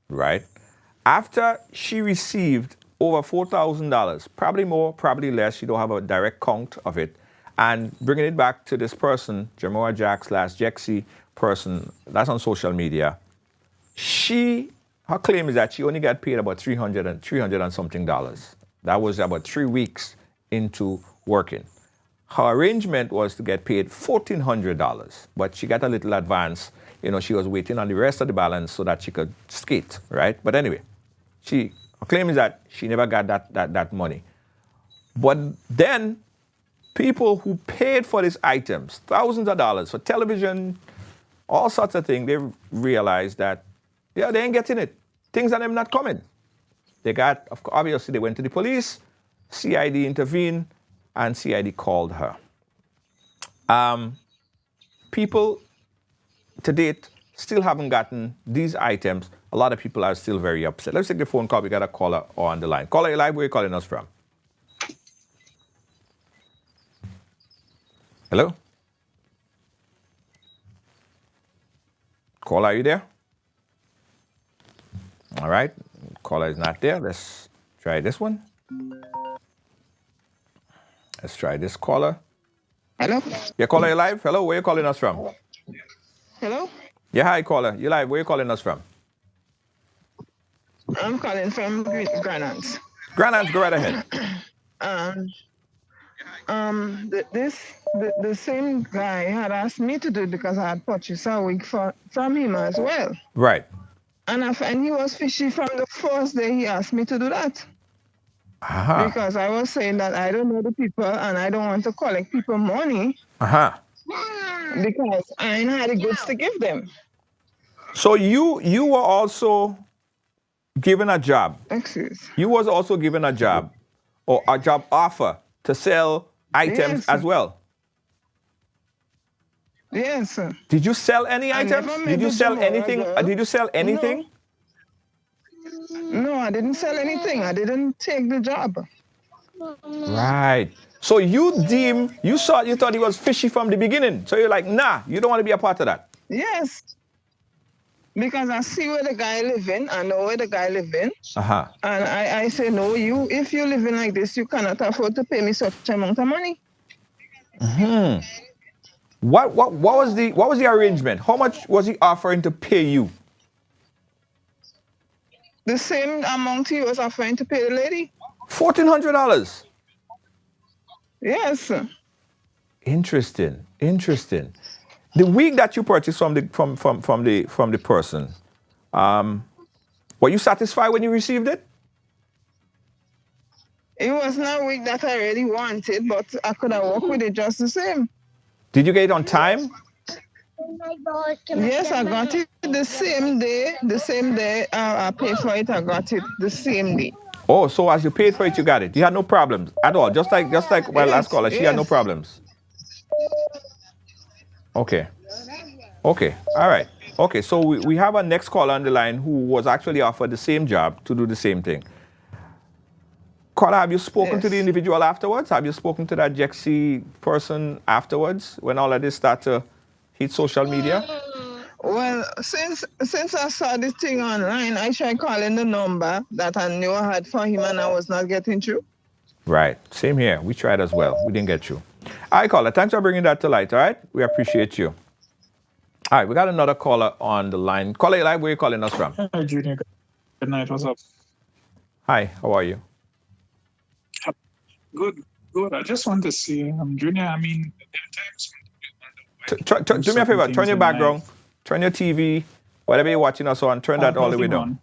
right? After she received over $4,000, probably more, probably less, she don't have a direct count of it, and bringing it back to this person, Jamoa Jack/Jexy person, that's on social media, her claim is that she only got paid about $300 and something dollars. That was about 3 weeks into working. Her arrangement was to get paid $1,400, but she got a little advance. She was waiting on the rest of the balance so that she could skate, right? But anyway, her claim is that she never got that money. But then people who paid for these items, thousands of dollars for television, all sorts of things, they realized that, they ain't getting it. Things are them not coming. Obviously, they went to the police, CID intervened, and CID called her. People, to date, still haven't gotten these items. A lot of people are still very upset. Let's take the phone call. We got a caller on the line. Caller, you live? Where are you calling us from? Hello? Caller, are you there? All right. Caller is not there. Let's try this one. Let's try this caller. Hello? Yeah, caller, you live? Hello, where are you calling us from? Hello? Yeah, hi, caller. You live? Where are you calling us from? I'm calling from Granance. Granance, go right ahead. The same guy had asked me to do it because I had purchased a wig from him as well. Right. And he was fishy from the first day he asked me to do that. Uh-huh. Because I was saying that I don't know the people and I don't want to collect people money. Uh-huh. Because I ain't had the goods to give them. So you were also given a job. Excuse. You was also given a job or a job offer to sell items as well. Yes, sir. Did you sell any items? Did you sell anything? Did you sell anything? No, I didn't sell anything. I didn't take the job. Right. So you thought he was fishy from the beginning. So you're like, nah, you don't want to be a part of that. Yes. Because I see where the guy living, I know where the guy living. Uh-huh. And I say, no, if you're living like this, you cannot afford to pay me such amount of money. Mm-hmm. What was the arrangement? How much was he offering to pay you? The same amount he was offering to pay the lady. $1,400. Yes. Interesting. The wig that you purchased from the person, were you satisfied when you received it? It was not a wig that I really wanted, but I could have worked with it just the same. Did you get it on time? Yes, I got it the same day. The same day I paid for it, I got it the same day. Oh, so as you paid for it, you got it. You had no problems at all. Just like my last caller, she had no problems. Okay. All right. Okay, so we have our next caller on the line who was actually offered the same job to do the same thing. Caller, have you spoken to the individual afterwards? Have you spoken to that Jexy person afterwards when all of this started to hit social media? Well, since I saw this thing online, I tried calling the number that I knew I had for him and I was not getting through. Right. Same here. We tried as well. We didn't get through. All right, caller. Thanks for bringing that to light, all right? We appreciate you. All right, we got another caller on the line. Caller, where are you calling us from? Hi, Junior. Good night. What's up? Hi, how are you? Good. good. I just want to see, Junior, I mean, there are times when you wonder why Do me a favor. certain Turn things your in background. life. Turn your TV. Whatever you're watching us on, turn that all the way Nothing down. on.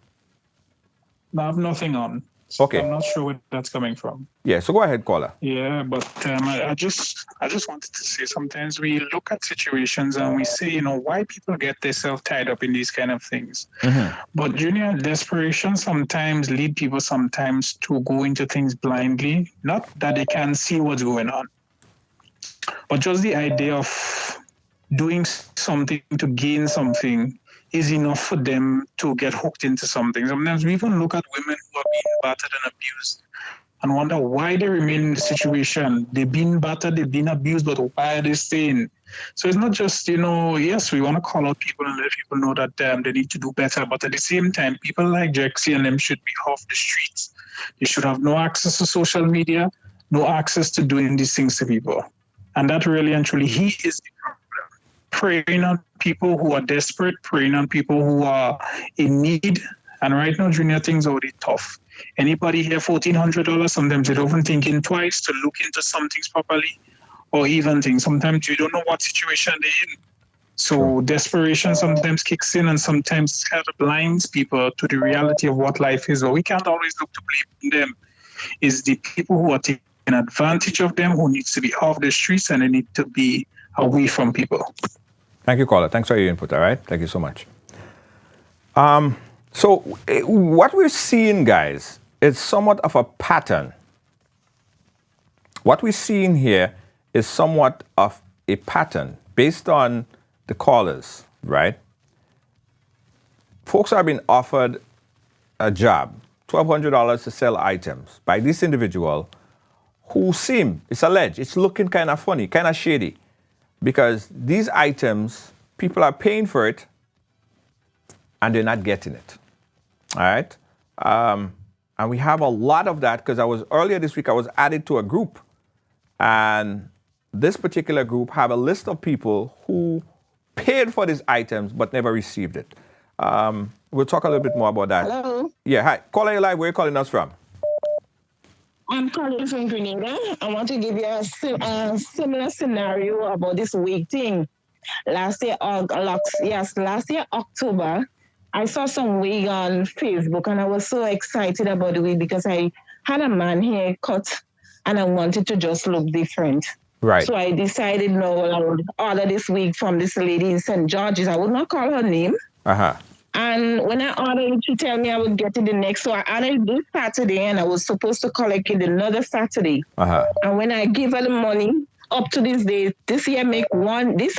No, I have nothing on. So Okay. I'm not sure where that's coming from. Yeah, so go ahead, caller. Yeah, but I just wanted to say sometimes we look at situations and we say, why people get themselves tied up in these kind of things. But Junior, desperation sometimes lead people sometimes to go into things blindly. Not that they can't see what's going on, but just the idea of doing something to gain something is enough for them to get hooked into something. Sometimes we even look at women who are being battered and abused and wonder why they remain in the situation. They've been battered, they've been abused, but why are they staying? So it's not just, yes, we want to call out people and let people know that they need to do better. But at the same time, people like Jexy and them should be off the streets. They should have no access to social media, no access to doing these things to people. And that really and truly, he is the problem. Preying on people who are desperate, preying on people who are in need. And right now, Junior, things are already tough. Anybody here, $1,400, sometimes they don't even thinking twice to look into some things properly or even things. Sometimes you don't know what situation they're in. So desperation sometimes kicks in and sometimes kind of blinds people to the reality of what life is. But we can't always look to blame them. It's the people who are taking advantage of them who needs to be off the streets and they need to be away from people. Thank you, caller. Thanks for your input, all right? Thank you so much. So what we're seeing, guys, is somewhat of a pattern. What we're seeing here is somewhat of a pattern based on the callers, right? Folks are being offered a job, $1,200 to sell items by this individual who it's alleged, it's looking kind of funny, kind of shady, because these items, people are paying for it and they're not getting it. All right. And we have a lot of that because earlier this week, I was added to a group. And this particular group have a list of people who paid for these items but never received it. We'll talk a little bit more about that. Hello. Yeah, hi. Caller, you live. Where are you calling us from? I'm calling from Grenada. I want to give you a similar scenario about this wig thing. Last year, October, I saw some wig on Facebook and I was so excited about the wig because I had a man haircut and I wanted to just look different. Right. So I decided, no, I would order this wig from this lady in St. George's. I would not call her name. Uh-huh. And when I ordered it, she told me I would get it the next. So I ordered this Saturday and I was supposed to collect it another Saturday. Uh-huh. And when I give her the money, up to this day, this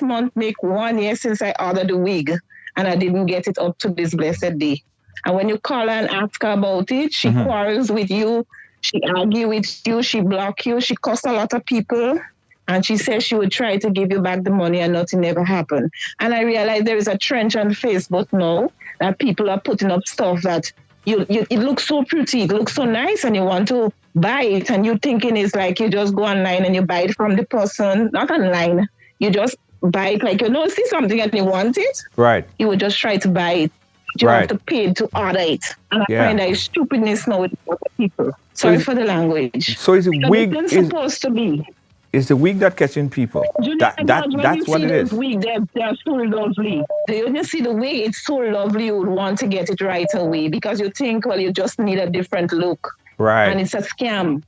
month make 1 year since I ordered the wig. And I didn't get it up to this blessed day. And when you call her and ask her about it, she quarrels with you. She argues with you. She blocks you. She cuss a lot of people. And she says she would try to give you back the money and nothing ever happened. And I realized there is a trend on Facebook now that people are putting up stuff that it looks so pretty, it looks so nice, and you want to buy it. And you're thinking it's like you just go online and you buy it from the person, not online. You just buy it like, see something and you want it. Right. You would just try to buy it. You have to pay to order it. And I find that is stupidness now with people. Sorry for the language. So is it wig? It's supposed to be. It's the wig that catching people. That's what it is. Wig, they're so lovely. You see the wig, it's so lovely. You would want to get it right away because you think, well, you just need a different look. Right. And it's a scam.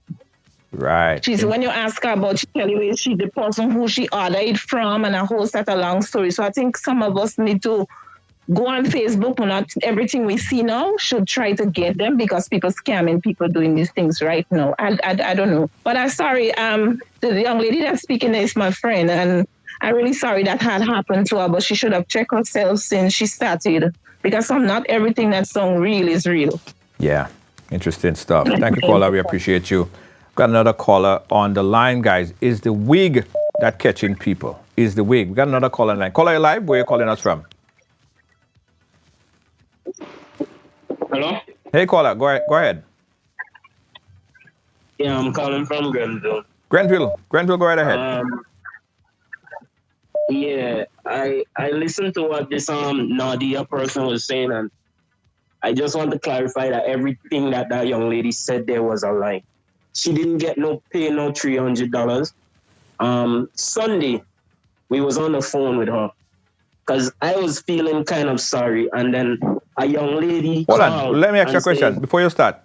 Right. When you ask her about, she tell you she's the person who she ordered it from and a whole set of long story. So I think some of us need to go on Facebook, but not everything we see now should try to get them because people scamming people doing these things right now. I don't know. But I'm sorry, the young lady that's speaking is my friend, and I'm really sorry that had happened to her, but she should have checked herself since she started because not everything that's on real is real. Yeah, interesting stuff. Thank you, caller. We appreciate you. Got another caller on the line, guys. Is the wig that catching people? Is the wig? We got another caller on the line. Caller, you live? Where are you calling us from? Hello? Hey, caller, go ahead. Yeah, I'm calling from Grenville. Grenville, go right ahead. Yeah, I listened to what this Nadia person was saying, and I just want to clarify that everything that young lady said there was a lie. she didn't get no $300. Sunday, we was on the phone with her because I was feeling kind of sorry, and then a young lady Hold called. on. Let me ask you a question before you start.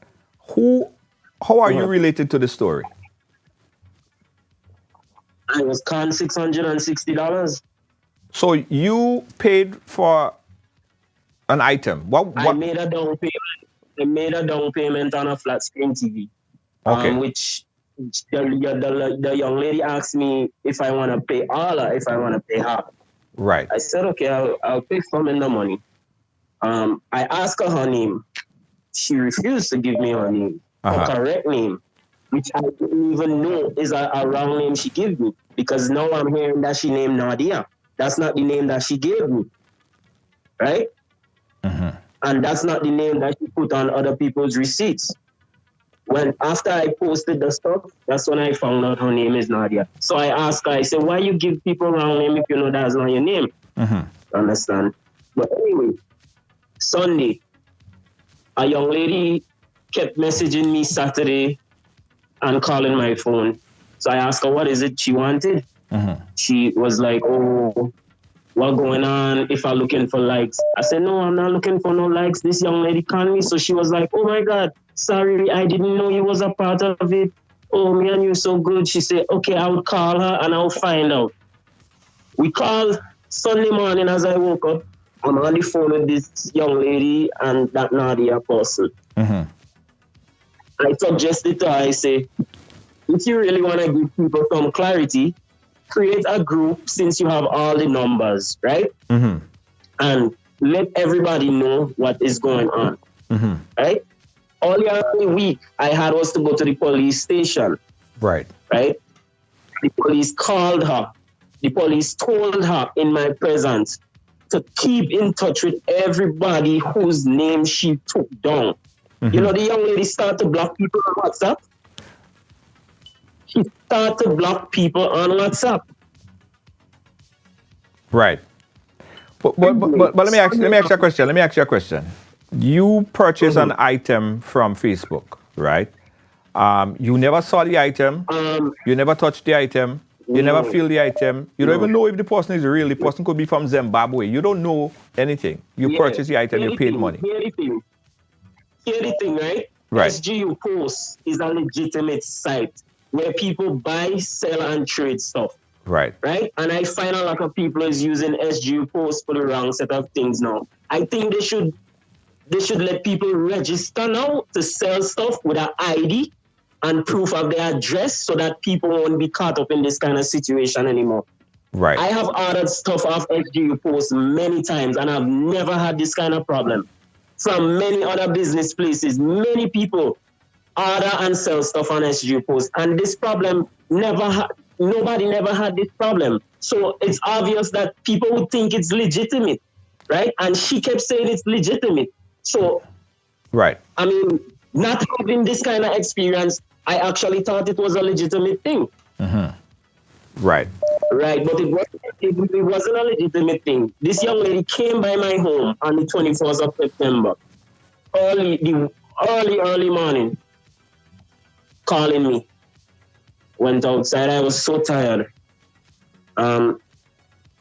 How are you related to the story? I was conned $660. So you paid for an item. What? I made a down payment. I made a down payment on a flat screen TV. Okay. Which the young lady asked me if I want to pay all or if I want to pay half. Right. I said, okay, I'll pay some in the money. I asked her name. She refused to give me her name, her correct name, which I didn't even know is a wrong name she gave me, because now I'm hearing that she named Nadia. That's not the name that she gave me, right? And that's not the name that she put on other people's receipts. When after I posted the stuff, that's when I found out her name is Nadia. So I asked her, I said, why you give people wrong name if you know that's not your name? Understand? But anyway, Sunday, a young lady kept messaging me Saturday and calling my phone. So I asked her, what is it she wanted? She was like, oh, what going on if I'm looking for likes? I said, no, I'm not looking for no likes. This young lady called me. So she was like, oh my God, sorry, I didn't know you was a part of it. Oh, me and you so good. She said, okay, I would call her and I'll find out. We called Sunday morning as I woke up. I'm on the phone with this young lady and that Nadia person. I suggested to her, I say, if you really want to give people some clarity, create a group since you have all the numbers, right? And let everybody know what is going on, right? Earlier in the week, I had was to go to the police station, right? The police called her. The police told her in my presence to keep in touch with everybody whose name she took down. You know, the young lady started to block people on WhatsApp. She started to block people on WhatsApp. Right. But let me ask you a question. Let me ask you a question. You purchased an item from Facebook, right? You never saw the item. You never touched the item. You never feel the item. You don't even know if the person is real. The person could be from Zimbabwe. You don't know anything. You purchased the item. You paid money. Hear the thing, right? Right. SGU Post is a legitimate site where people buy, sell, and trade stuff. Right. Right? And I find a lot of people is using SGU Post for the wrong set of things now. I think they should let people register now to sell stuff with an ID and proof of their address so that people won't be caught up in this kind of situation anymore. Right. I have ordered stuff off SGU Post many times and I've never had this kind of problem. From many other business places, many people order and sell stuff on SGU Post, and this problem nobody never had this problem. So it's obvious that people would think it's legitimate, right? And she kept saying it's legitimate. So, right. I mean, not having this kind of experience, I actually thought it was a legitimate thing. Right. Right, but it wasn't a legitimate thing. This young lady came by my home on the 24th of September, early morning, calling me. Went outside. I was so tired.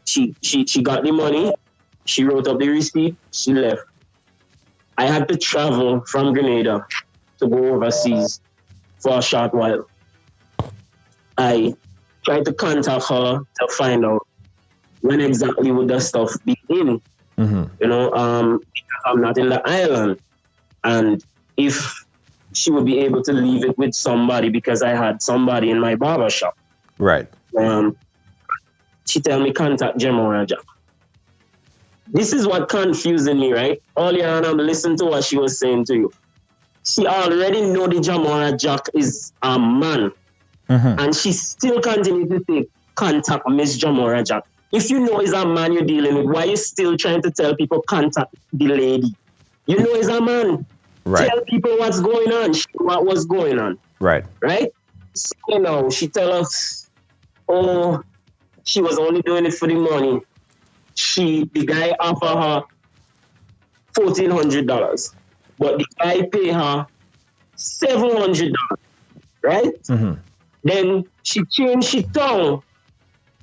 She got the money. She wrote up the receipt. She left. I had to travel from Grenada to go overseas for a short while. I tried to contact her to find out when exactly would the stuff be in. You know, because I'm not in the island, and if she would be able to leave it with somebody because I had somebody in my barber shop. Right. She tell me contact Jamora Jack. This is what confusing me, right? Earlier on, I'm listening to what she was saying to you. She already know the Jamora Jack is a man. And she still continues to say, contact Miss Jamora Jack. If you know it's a man you're dealing with, why are you still trying to tell people contact the lady? You know it's a man. Right. Tell people what's going on, what was going on. Right. Right? So, you know, she tell us, oh, she was only doing it for the money. The guy offered her $1,400, but the guy paid her $700. right? Then she changed her tongue.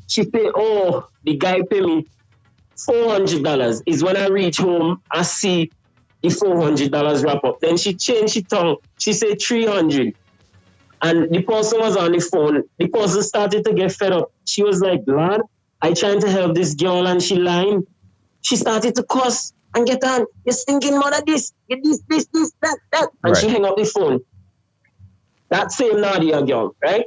She said, oh, the guy pay me $400. Is when I reach home, I see the $400 wrap up. Then she changed her tongue. She said $300. And the person was on the phone. The person started to get fed up. She was like, Lord, I trying to help this girl and she lying. She started to cuss and get on. You're stinking mother this, get this, that. And she hang up the phone. That same Nadia girl, right?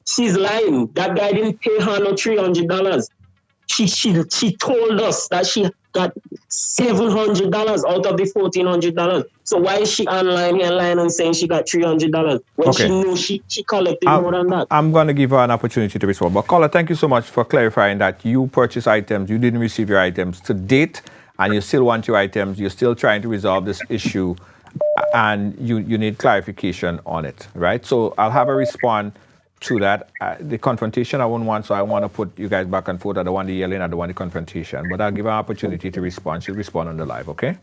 She's lying. That guy didn't pay her no $300. She told us that she got $700 out of the $1,400. So why is she online here lying and saying she got $300 when she knew she collected more than that? I'm going to give her an opportunity to respond. But caller, thank you so much for clarifying that you purchased items, you didn't receive your items to date, and you still want your items. You're still trying to resolve this issue, and you need clarification on it, right? So I'll have her respond to that. The confrontation I wouldn't want, so I want to put you guys back and forth. I don't want the yelling, I don't want the confrontation, but I'll give her an opportunity to respond. She'll respond on the live, okay?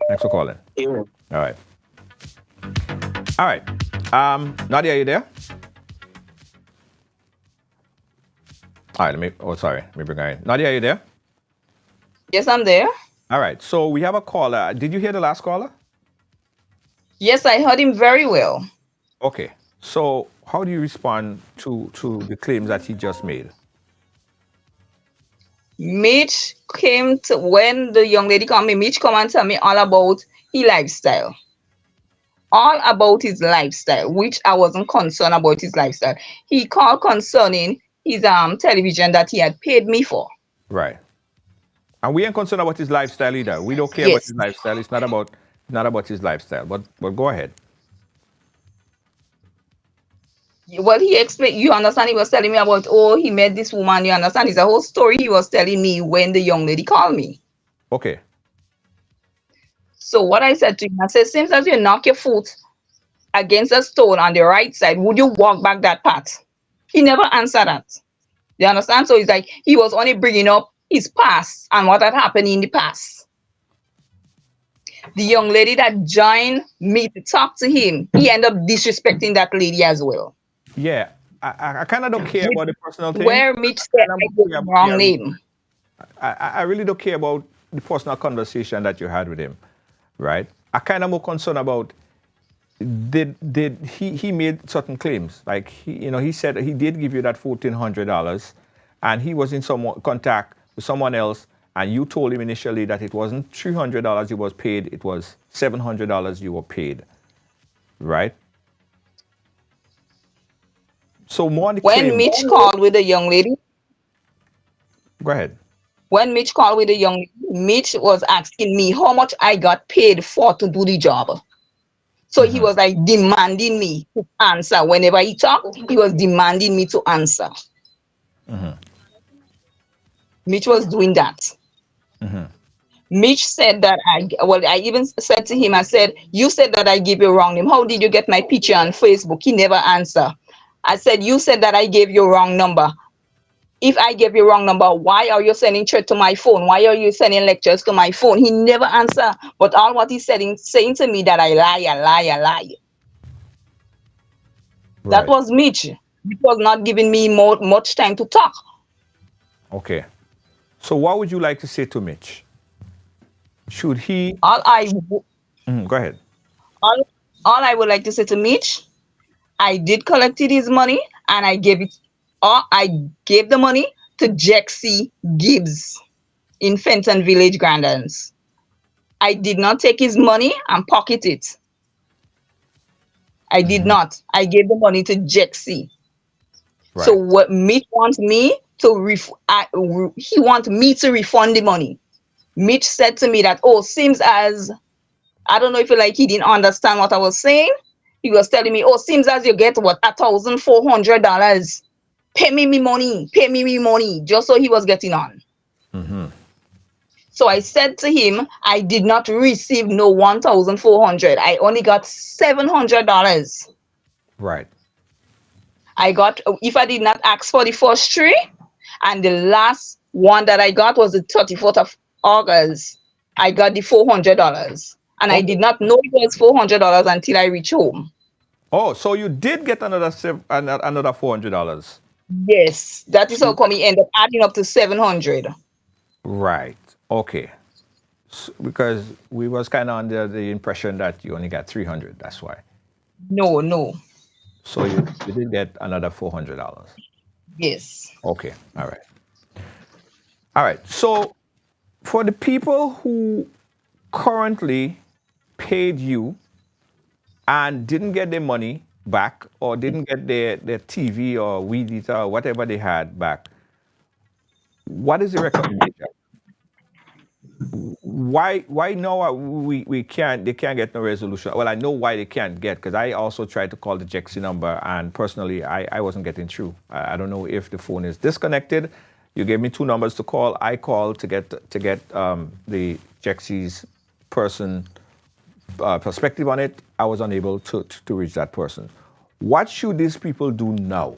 Thanks for calling. Yeah. All right. Nadia, are you there? All right, let me bring her in. Nadia, are you there? Yes, I'm there. All right, so we have a caller. Did you hear the last caller? Yes, I heard him very well. Okay, so how do you respond to the claims that he just made? Mitch came to, when the young lady called me, Mitch come and tell me all about his lifestyle. All about his lifestyle, which I wasn't concerned about his lifestyle. He called concerning his television that he had paid me for. Right. And we ain't concerned about his lifestyle either. We don't care about his lifestyle. It's not about his lifestyle. But go ahead. Well, he explained, you understand, he was telling me about, oh, he met this woman, you understand? It's a whole story he was telling me when the young lady called me. Okay. So what I said to him, I said, since as you knock your foot against a stone on the right side, would you walk back that path? He never answered that. You understand? So it's like he was only bringing up his past and what had happened in the past. The young lady that joined me to talk to him, he ended up disrespecting that lady as well. Yeah, I kind of don't care about the personal thing. Where Mitch said I gave the wrong name. I really don't care about the personal conversation that you had with him, right? I kind of more concerned about did he made certain claims, like he said he did give you that $1,400, and he was in some contact with someone else, and you told him initially that it wasn't $300 you was paid, it was $700 you were paid, right? So more on the when Mitch called with the young lady. Go ahead. When Mitch called with the young lady, Mitch was asking me how much I got paid for to do the job. So he was like demanding me to answer. Whenever he talked, he was demanding me to answer. Mitch was doing that. Mitch said that I even said to him, I said, you said that I gave you a wrong name. How did you get my picture on Facebook? He never answered. I said, you said that I gave you a wrong number. If I gave you a wrong number, why are you sending church to my phone? Why are you sending lectures to my phone? He never answered. But all what he's saying to me that I lie. Right. That was Mitch. He was not giving me much time to talk. Okay. So what would you like to say to Mitch? Should he... Go ahead. All I would like to say to Mitch, I did collect his money and I gave the money to Jexy Gibbs in Fenton Village, Grandlands. I did not take his money and pocket it. I did not. I gave the money to Jexy. Right. So what Mitch wants me to he wants me to refund the money. Mitch said to me that, oh, seems as, I don't know if he didn't understand what I was saying. He was telling me, oh, seems as you get what, $1,400. Pay me me money, just so he was getting on. So I said to him, I did not receive no $1,400. I only got $700. Right. I got, if I did not ask for the first three, and the last one that I got was the 34th of August, I got the $400. And I did not know it was $400 until I reached home. Oh, so you did get another $400. Yes, that is how come he ended up adding up to 700. Right. Okay. Because we was kind of under the impression that you only got 300. That's why. No. So you did get another $400. Yes. Okay. All right. All right. So for the people who currently paid you and didn't get their money back or didn't get their TV or Weed Eater or whatever they had back, what is the recommendation? Why now they can't get no resolution? Well, I know why they can't get, because I also tried to call the JEXI number and personally I wasn't getting through. I don't know if the phone is disconnected. You gave me 2 numbers to call. I called to get the JEXI's person perspective on it. I was unable to reach that person. What should these people do now?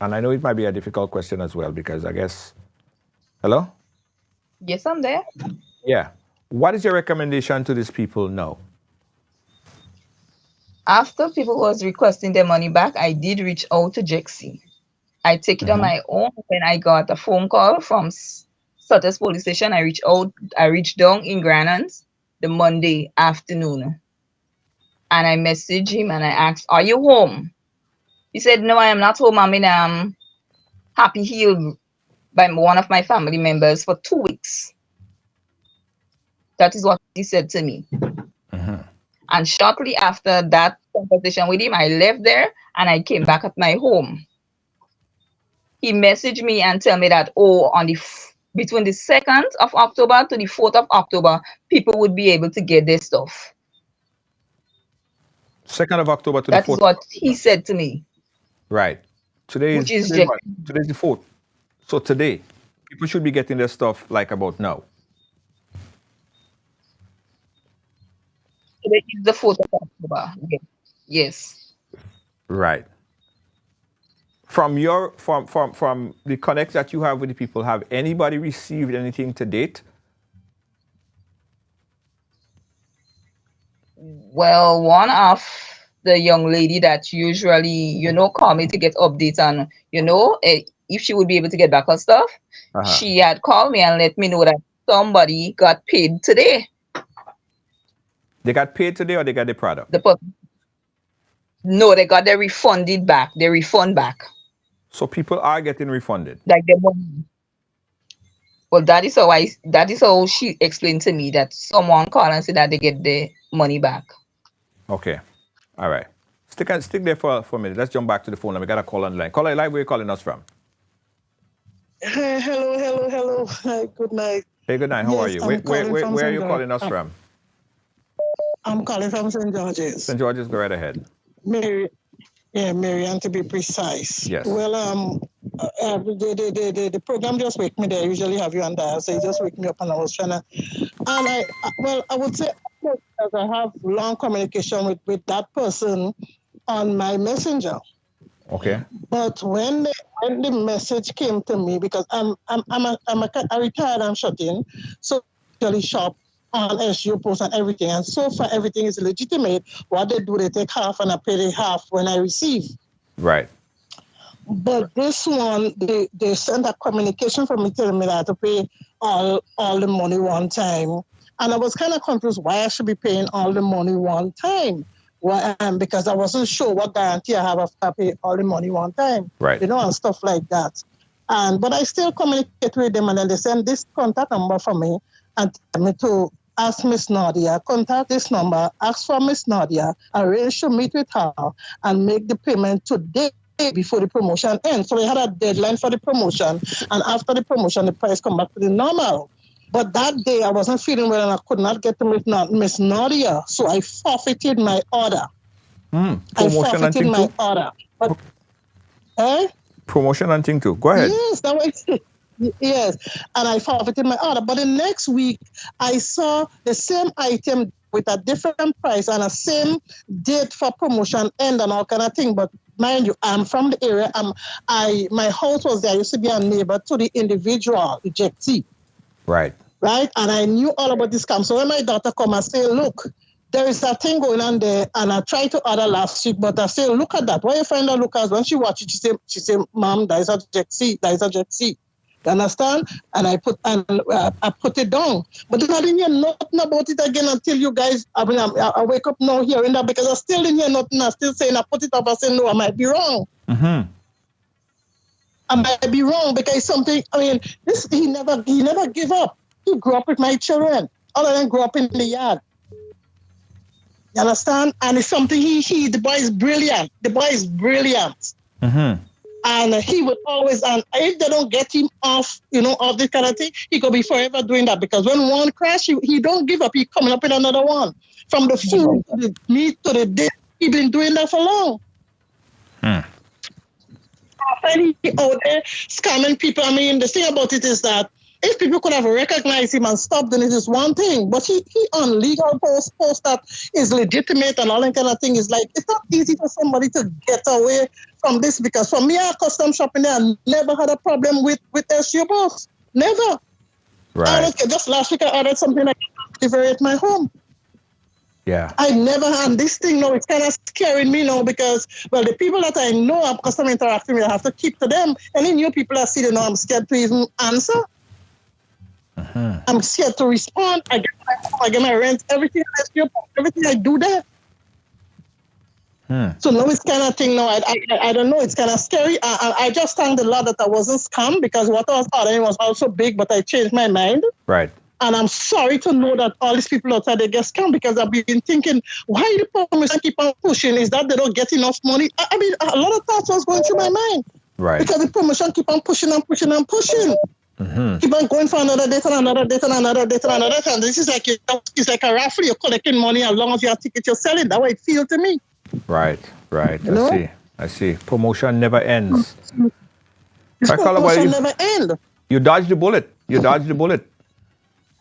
And I know it might be a difficult question as well, because I guess, hello? Yes, I'm there. Yeah. What is your recommendation to these people now? After people was requesting their money back, I did reach out to JEXI. I take it on my own. When I got a phone call from Sutters Police Station, I reached down in Granans the Monday afternoon. And I messaged him and I asked, "Are you home?" He said, "No, I am not home. I'm in Happy Hill by one of my family members for 2 weeks." That is what he said to me. And shortly after that conversation with him, I left there and I came back at my home. He messaged me and tell me that, between the 2nd of October to the 4th of October, people would be able to get their stuff. 2nd of October to the 4th. That is what he said to me. Right. Today's the 4th. So today, people should be getting their stuff like about now. Today is the 4th of October. Yes. Right. From the connect that you have with the people, have anybody received anything to date? Well, one of the young lady that usually, call me to get updates on, if she would be able to get back her stuff, she had called me and let me know that somebody got paid today. They got paid today or they got the product? No, they got their refunded back. Their refund back. So people are getting refunded? Like their money. Well, that is how she explained to me, that someone called and said that they get their money back. Okay. All right. Stick there for a minute. Let's jump back to the phone. We got a call on the line. Caller live, where are you calling us from? Hello. Hi, good night. Hey, good night. How are you? Where are you calling us from? I'm calling from St. George's. St. George's, go right ahead. Marianne, to be precise. Yes. Well, the program just wake me there. I usually have you on dial, so you just wake me up, and I was trying to. And I would say, because I have long communication with that person on my messenger. Okay. But when the message came to me, because I'm a retired, I'm shut in, so I usually shop on SU Post and everything, and so far everything is legitimate. What they do, they take half and I pay the half when I receive. Right. But this one, they sent a communication from me telling me that I have to pay all the money one time. And I was kind of confused why I should be paying all the money one time. Because I wasn't sure what guarantee I have if I pay all the money one time. Right. And stuff like that. But I still communicate with them, and then they send this contact number for me and tell me to ask Miss Nadia, contact this number, ask for Miss Nadia, arrange to meet with her and make the payment today before the promotion ends. So we had a deadline for the promotion, and after the promotion, the price come back to the normal. But that day, I wasn't feeling well, and I could not get to meet Miss Nadia, so I forfeited my order. Promotion and thing too? But, Promotion and thing too. Go ahead. Yes, that was it. Yes, and I forfeited my order. But the next week, I saw the same item with a different price and a same date for promotion end and all kind of thing. But mind you, I'm from the area. My house was there. I used to be a neighbor to the individual, the JEXI. Right. right? And I knew all about this scam. So when my daughter come and say, look, there is a thing going on there, and I tried to order last week, but I say, look at that. Why you find out, Lucas? When she watch it, she say, Mom, that is a Jet C. That is a Jet C. You understand? And I put it down. But then I didn't hear nothing about it again until you guys, I wake up now hearing that because I still didn't hear nothing. I still saying, I put it up, I say, no, I might be wrong. Mm-hmm. I might be wrong because something, he never give up. He grew up with my children, other than grow up in the yard. You understand? And it's something the boy is brilliant. The boy is brilliant. Mm-hmm. And he would always, and if they don't get him off, off this kind of thing, he could be forever doing that. Because when one crash, he don't give up. He coming up with another one. From the food to the meat to the dish, he been doing that for long. When he out there scamming people, the thing about it is that if people could have recognized him and stopped, then it is one thing. But he on legal post that is legitimate and all that kind of thing is like, it's not easy for somebody to get away from this because for me, I custom shopping there, I never had a problem with SU Boss. Never. Right. Just last week, I ordered something like delivery at my home. Yeah. I never had this thing now. It's kind of scaring me now because, well, the people that I know I'm custom interacting with, I have to keep to them. Any new people I see, I'm scared to even answer. Uh-huh. I'm scared to respond. I get my rent, everything I do there. So now it's kind of thing now. I don't know. It's kind of scary. I just thank the Lord that I wasn't scammed because what I was ordering was also big, but I changed my mind. Right. And I'm sorry to know that all these people outside they get scammed because I've been thinking, why the promotion keep on pushing? Is that they don't get enough money? A lot of thoughts was going through my mind. Right. Because the promotion keep on pushing and pushing and pushing. Mm-hmm. Keep on going for another date and another date and another date and another date. And this is like it's like a raffle. You're collecting money as long as you have tickets you're selling. That's what it feels to me. Right. You I see. Promotion never ends. Promotion never ends. You dodged the bullet.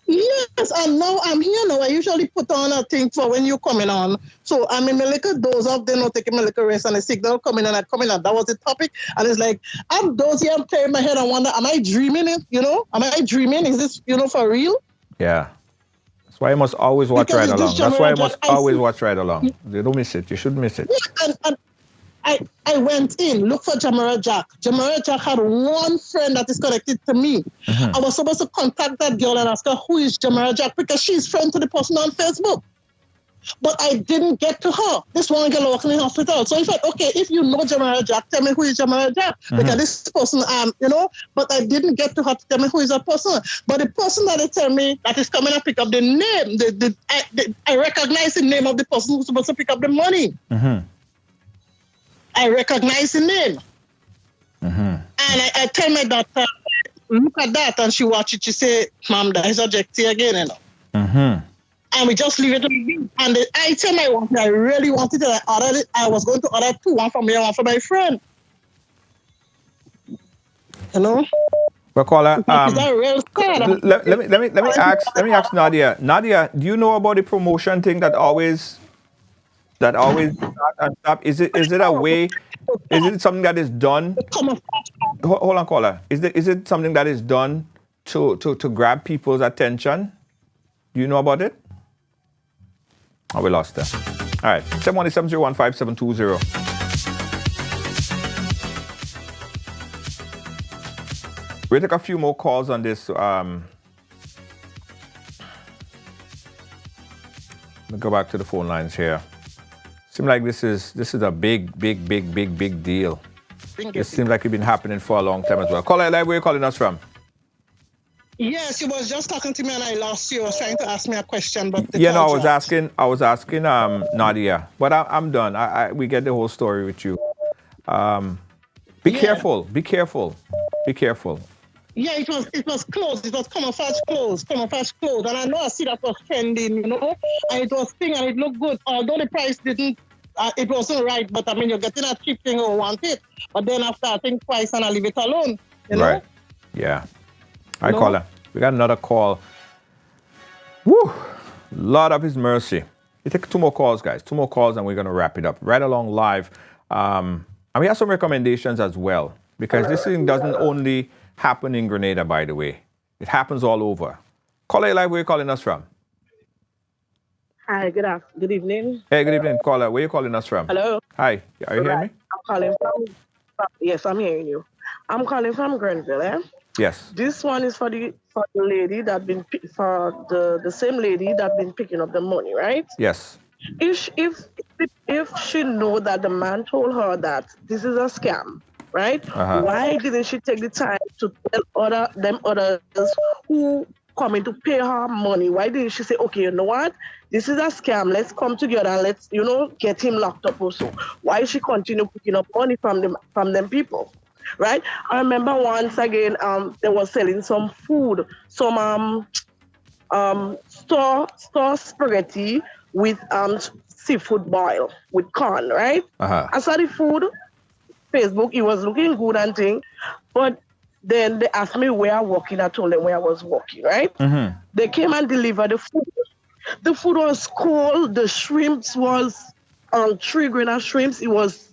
Yes, and now I'm here now. I usually put on a thing for when you're coming on. So I'm in my little doze off, then I'll take my little rest and the signal coming and I come in and that was the topic. And it's like, I'm dozing, I'm playing my head and wonder, am I dreaming it? Am I dreaming? Is this, for real? Yeah. That's why you must always watch Because right along. That's why you must always watch right along. You don't miss it. You shouldn't miss it. Yeah, and I went in, look for Jamara Jack. Jamara Jack had one friend that is connected to me. Mm-hmm. I was supposed to contact that girl and ask her who is Jamara Jack because she's friend to the person on Facebook. But I didn't get to her. This one girl working in the hospital. So I thought, okay, if you know Jamara Jack, tell me who is Jamara Jack. Mm-hmm. Because this person, but I didn't get to her to tell me who is that person. But the person that they tell me that is coming and pick up the name, I recognize the name of the person who's supposed to pick up the money. Mm-hmm. I recognize the name. Mm-hmm. And I tell my daughter, look at that. And she watch it. She say, Mom, that is a Jexy again, Mm-hmm. And we just leave it alone. And the item I really wanted it. I ordered it. I was going to order two, one for me and one for my friend. Well, caller, Is that real sad? let me ask Nadia. Nadia, do you know about the promotion thing that always start and stop? Is it a way? Is it something that is done? Hold on, caller. Is it something that is done to grab people's attention? Do you know about it? Oh, we lost her. All right, 717-015-720. We'll take a few more calls on this. Let me go back to the phone lines here. Seems like this is a big deal. It seems like it's been happening for a long time as well. Caller, where are you calling us from? Yes, you was just talking to me and I lost you. I was trying to ask me a question, but I was asking Nadia, but I'm done. We get the whole story with you. Be careful. Yeah, it was closed. It was Camouflage closed. And I know I see that was trending, and it was thing and it looked good. Although the price didn't, it wasn't right. But you're getting a cheap thing or want it. But then after I think twice and I leave it alone. Right. Yeah. All right, caller. We got another call. Woo! Lord of His mercy. We take two more calls, guys. Two more calls, and we're gonna wrap it up right along live. And we have some recommendations as well because this thing doesn't only happen in Grenada, by the way. It happens all over. Caller, you live. Where you calling us from? Hi, good evening. Hey, good evening, caller. Where you calling us from? Hello. Hi. Are you hearing me? I'm calling yes, I'm hearing you. I'm calling from Grenville, eh? Yes. This one is for the lady for the same lady that been picking up the money, right? Yes. If she know that the man told her that this is a scam, right? Why didn't she take the time to tell others who coming to pay her money? Why didn't she say, okay, you know what? This is a scam. Let's come together and let's, get him locked up also. Why she continue picking up money from them people? Right? I remember once again, they were selling some food, some store spaghetti with seafood boil with corn, right? I saw the food, Facebook, it was looking good and thing, but then they asked me where I working. I told them where I was working, right? They came and delivered the food. The food was cold. The shrimps was 3 grain of shrimps. It was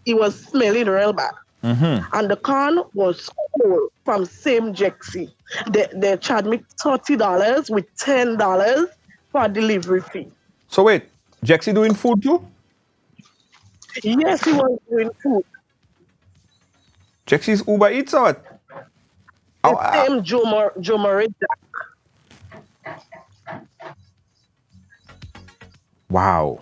smelling real bad. And the corn was cold from same Jexy. They charged me $30 with $10 for a delivery fee. So wait, Jexy doing food too? Yes, he was doing food. Jexy's Uber Eats or what? The same Joe Murray. Wow.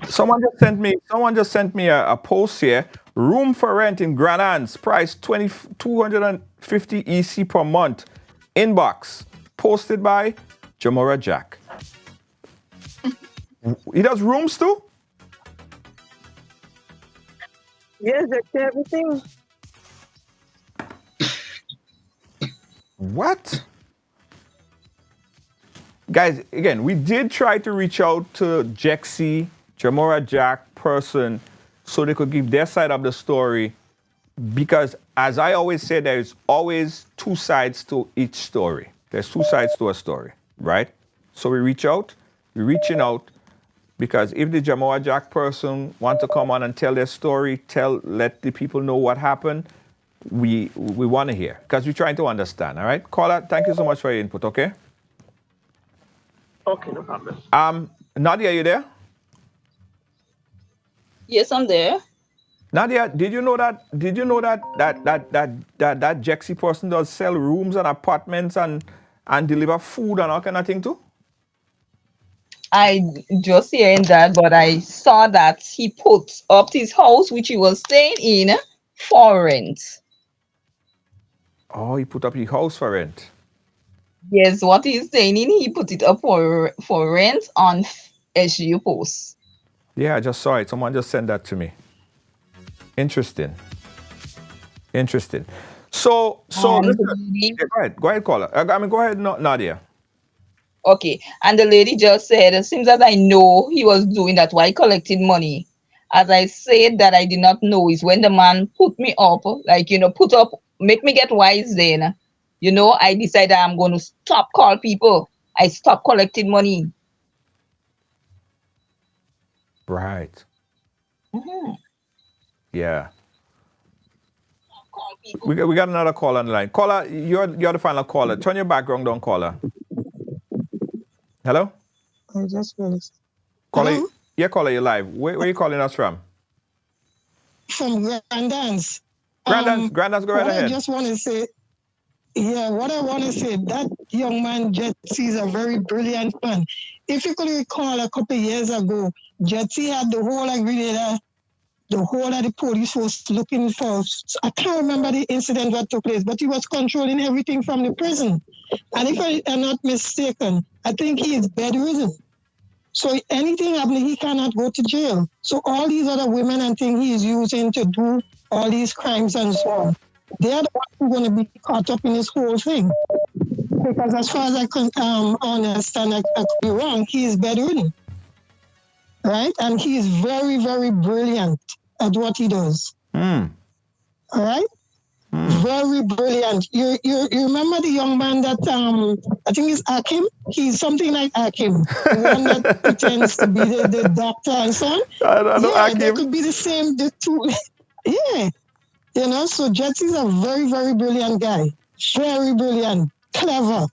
Someone just sent me a post here. Room for rent in Grand Anse, price $250 EC per month. Inbox, posted by Jamora Jack. He does rooms too? Yes, that's everything. What? Guys, again, we did try to reach out to Jexy, Jamora Jack person, so they could give their side of the story, because as I always say, there's always two sides to each story. There's two sides to a story, right? So we're reaching out, because if the Jamora Jack person want to come on and tell their story, let the people know what happened, we want to hear, because we're trying to understand, all right? Caller, thank you so much for your input, okay? Okay, no problem. Nadia, are you there? Yes, I'm there. Nadia, did you know that Jexy person does sell rooms and apartments and deliver food and all kind of thing too? I just hearing that, but I saw that he put up his house, which he was staying in, for rent. Oh, he put up his house for rent. Yes, what he's saying in, he put it up for rent on SGU post. Yeah, I just saw it. Someone just sent that to me. Interesting. So listen, go ahead, caller. Go ahead, Nadia. Okay, and the lady just said, it seems that I know he was doing that while collecting money. As I said that I did not know is when the man put me up, make me get wise then. I decided I'm going to stop call people. I stopped collecting money. Right. Yeah. We got another call on the line. Caller, you're the final caller. Turn your background down, caller. Hello? I just finished. Caller, caller, you're live. Where are you calling us from? From Grand Anse. Grand Anse, go right ahead. I just want to say, what I want to say, that young man, Jetsy, is a very brilliant man. If you could recall a couple of years ago, Jetsy had the whole agreement, the whole of the police was looking for, I can't remember the incident that took place, but he was controlling everything from the prison. And if I am not mistaken, I think he is bedridden. So anything happening, he cannot go to jail. So all these other women and things he is using to do all these crimes and so on, they are the ones who are going to be caught up in this whole thing. Because as far as I can understand, I could be wrong, he is bedridden. Right? And he is very, very brilliant at what he does. All right? Very brilliant. You remember the young man that, I think is Akim? He's something like Akim. The one that pretends to be the doctor and so on. I know Akim. They could be the same, the two. Yeah. So Jetsy's a very, very brilliant guy. Very brilliant. Clever.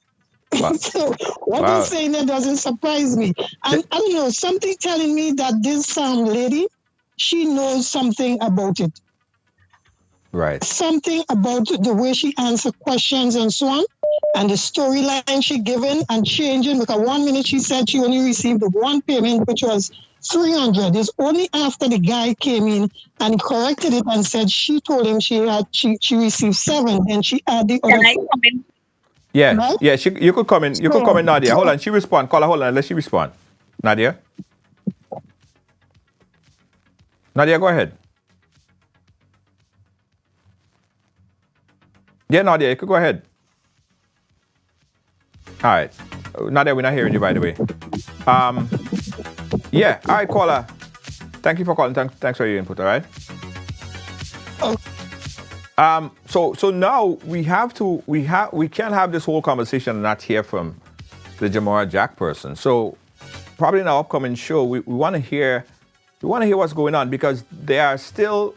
Wow. So what Wow. you're saying there doesn't surprise me. And I don't know, something telling me that this lady, she knows something about it. Right. Something about the way she answers questions and so on, and the storyline she given and changing. Because 1 minute she said she only received the one payment, which was 300. It's only after the guy came in and corrected it and said she told him she received 7, and she had the other. Can I come in? Yeah, Right? yeah. You could come in. You could come in, Nadia. Hold on. She respond. Call her. Hold on. Let she respond. Nadia. Nadia, go ahead. Yeah, Nadia, you could go ahead. All right. Nadia, we're not hearing you, by the way. Yeah. All right, caller. Thank you for calling. Thanks for your input. All right. So now we can't have this whole conversation and not hear from the Jamora Jack person. So probably in our upcoming show, we want to hear what's going on, because there are still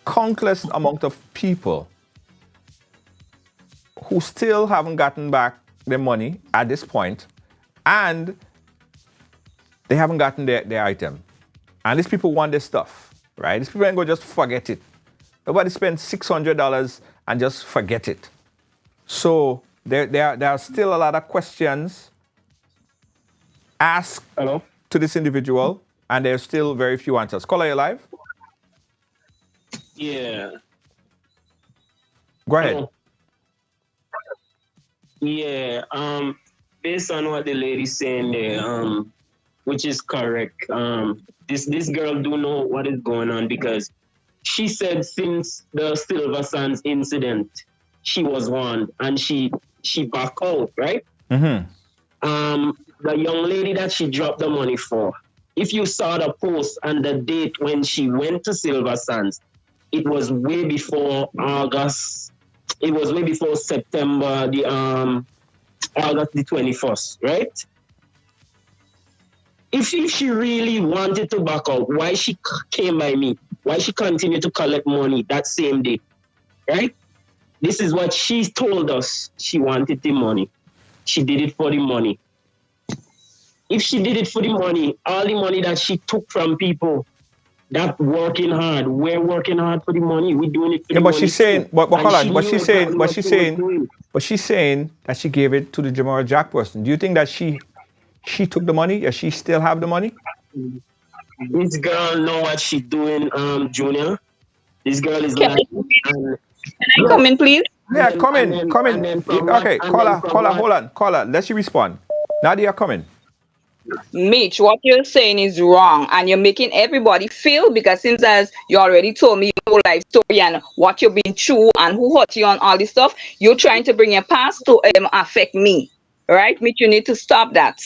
countless amount of people who still haven't gotten back their money at this point, and they haven't gotten their item. And these people want this stuff, right? These people ain't gonna just forget it. Nobody spends $600 and just forget it. So there are still a lot of questions asked to this individual, and there's still very few answers. Caller, you live? Yeah. Go ahead. Yeah. Based on what the lady's saying there, which is correct. This girl do know what is going on, because she said since the Silver Sands incident, she was warned and she backed out, right? Mm-hmm. The young lady that she dropped the money for, if you saw the post and the date when she went to Silver Sands, it was way before August. It was way before September, August the 21st, right? If she really wanted to back out, why she came by me? Why she continued to collect money that same day, right? This is what she told us. She wanted the money. She did it for the money. If she did it for the money, all the money that she took from people that working hard, we're working hard for the money. We're doing it for the money. She's saying, but she's saying that she gave it to the Jamora Jack person. Do you think that she took the money? Does she still have the money? This girl know what she's doing, Junior. This girl is like. Can I come in, please? Yeah, come in. Okay, caller, hold on. Caller, let she respond. Nadia, come in. Mitch, what you're saying is wrong, and you're making everybody feel, because since as you already told me your life story and what you've been through and who hurt you and all this stuff, you're trying to bring your past to affect me, right? Mitch, you need to stop that.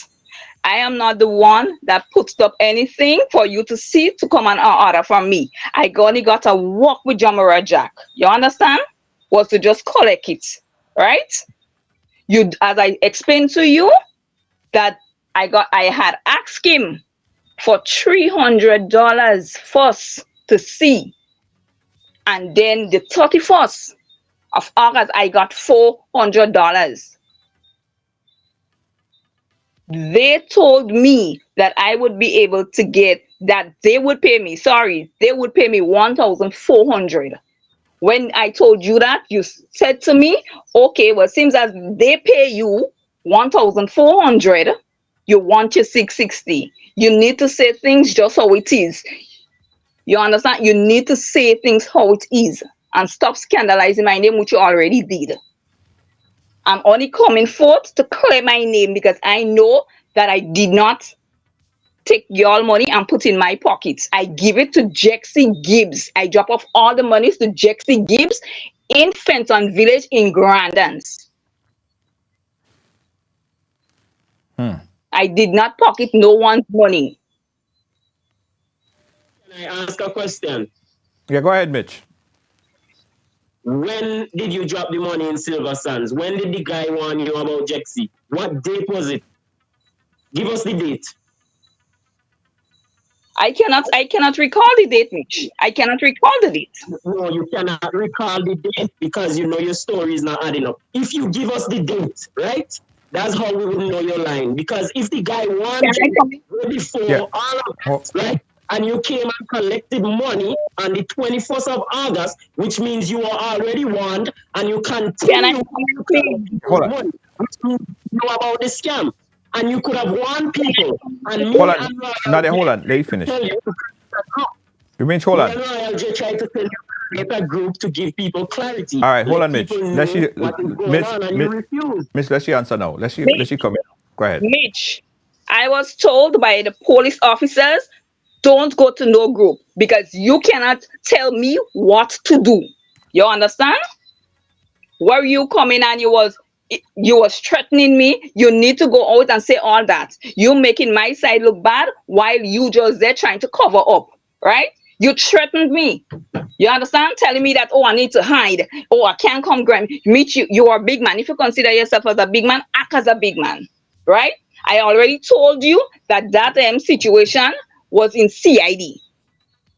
I am not the one that puts up anything for you to see to come and order from me. I only got to work with Jamora Jack. You understand? Was to just collect it, right? You, as I explained to you, that I had asked him for $300 first to see, and then the 31st of August I got $400. They told me that I would be able to get that. They would pay me $1,400. When I told you that, you said to me, okay, well, it seems as they pay you $1,400. You want your $660. You need to say things just how it is. You understand? You need to say things how it is and stop scandalizing my name, which you already did. I'm only coming forth to clear my name, because I know that I did not take your money and put in my pockets. I give it to Jexy Gibbs. I drop off all the monies to Jexy Gibbs in Fenton Village in Grandans. I did not pocket no one's money. Can I ask a question? Yeah, go ahead, Mitch. When did you drop the money in Silver Sands? When did the guy warn you about Jexy? What date was it? Give us the date. I cannot recall the date, Mitch. I cannot recall the date. No, you cannot recall the date because you know your story is not adding up. If you give us the date, right? That's how we would know you're lying. Because if the guy wanted before all of us, right? And you came and collected money on the 21st of August, which means you are already warned and you continue Hold on. money, which means you know about the scam. And you could have warned people. And me Hold on. and Royal Nadia, hold on. Let you finish. tell you, Mitch, hold on. me and Royal J tried to tell you create a group to give people clarity. All right, hold Let on, Mitch. people Let's know see. what is going Mitch, on and you refuse. Mitch, let's see answer now. Let's see come in. Go ahead. Mitch, I was told by the police officers, don't go to no group because you cannot tell me what to do. You understand? Where you coming and you was threatening me, you need to go out and say all that. You making my side look bad while you just there trying to cover up, right? You threatened me. You understand? Telling me that, oh, I need to hide. Oh, I can't come meet you. You are a big man. If you consider yourself as a big man, act as a big man, right? I already told you that situation was in CID.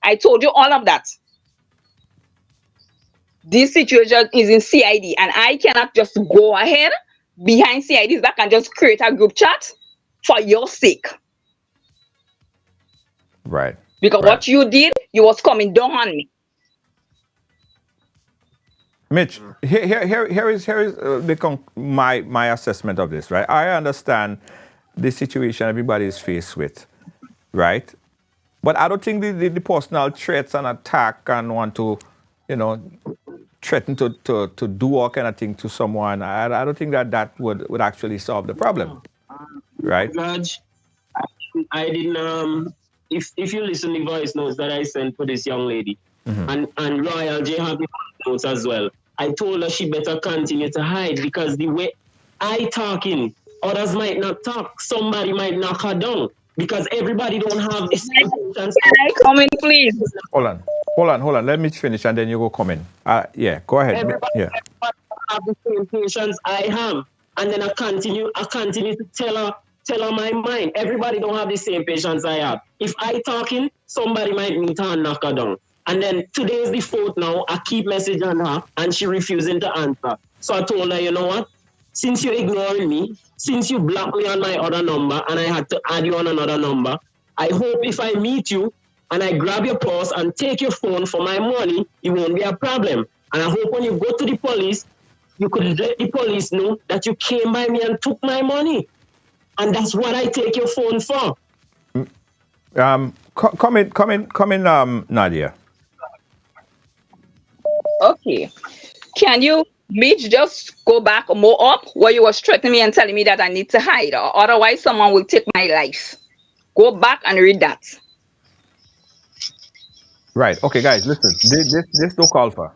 I told you all of that. This situation is in CID and I cannot just go ahead behind CID's back and just create a group chat for your sake. Right. Because what you did, you was coming down on me. Mitch, here is my assessment of this, right? I understand the situation everybody is faced with, right? But I don't think the personal threats and attack and want to, threaten to do all kind of thing to someone. I don't think that would actually solve the problem, right? Raj, I didn't. If you listen to the voice notes that I sent for this young lady, and Royal J have the notes as well, I told her she better continue to hide because the way I talking, others might not talk. Somebody might knock her down because everybody don't have this. Can I come in, please? Hold on. Let me finish and then you go come in. Yeah, go ahead. Everybody have the same patience I have, and then I continue to tell her my mind. Everybody don't have the same patience I have. If I talking, somebody might meet her and knock her down. And then today is the 4th now. I keep messaging her and she refusing to answer. So I told her, you know what? Since you're ignoring me, since you blocked me on my other number and I had to add you on another number, I hope if I meet you and I grab your purse and take your phone for my money, it won't be a problem. And I hope when you go to the police, you could let the police know that you came by me and took my money. And that's what I take your phone for. Come in, Nadia. Okay. Can you, Mitch, just go back more up where you was threatening me and telling me that I need to hide, or otherwise someone will take my life. Go back and read that. Right. Okay, guys, listen. This don't call for.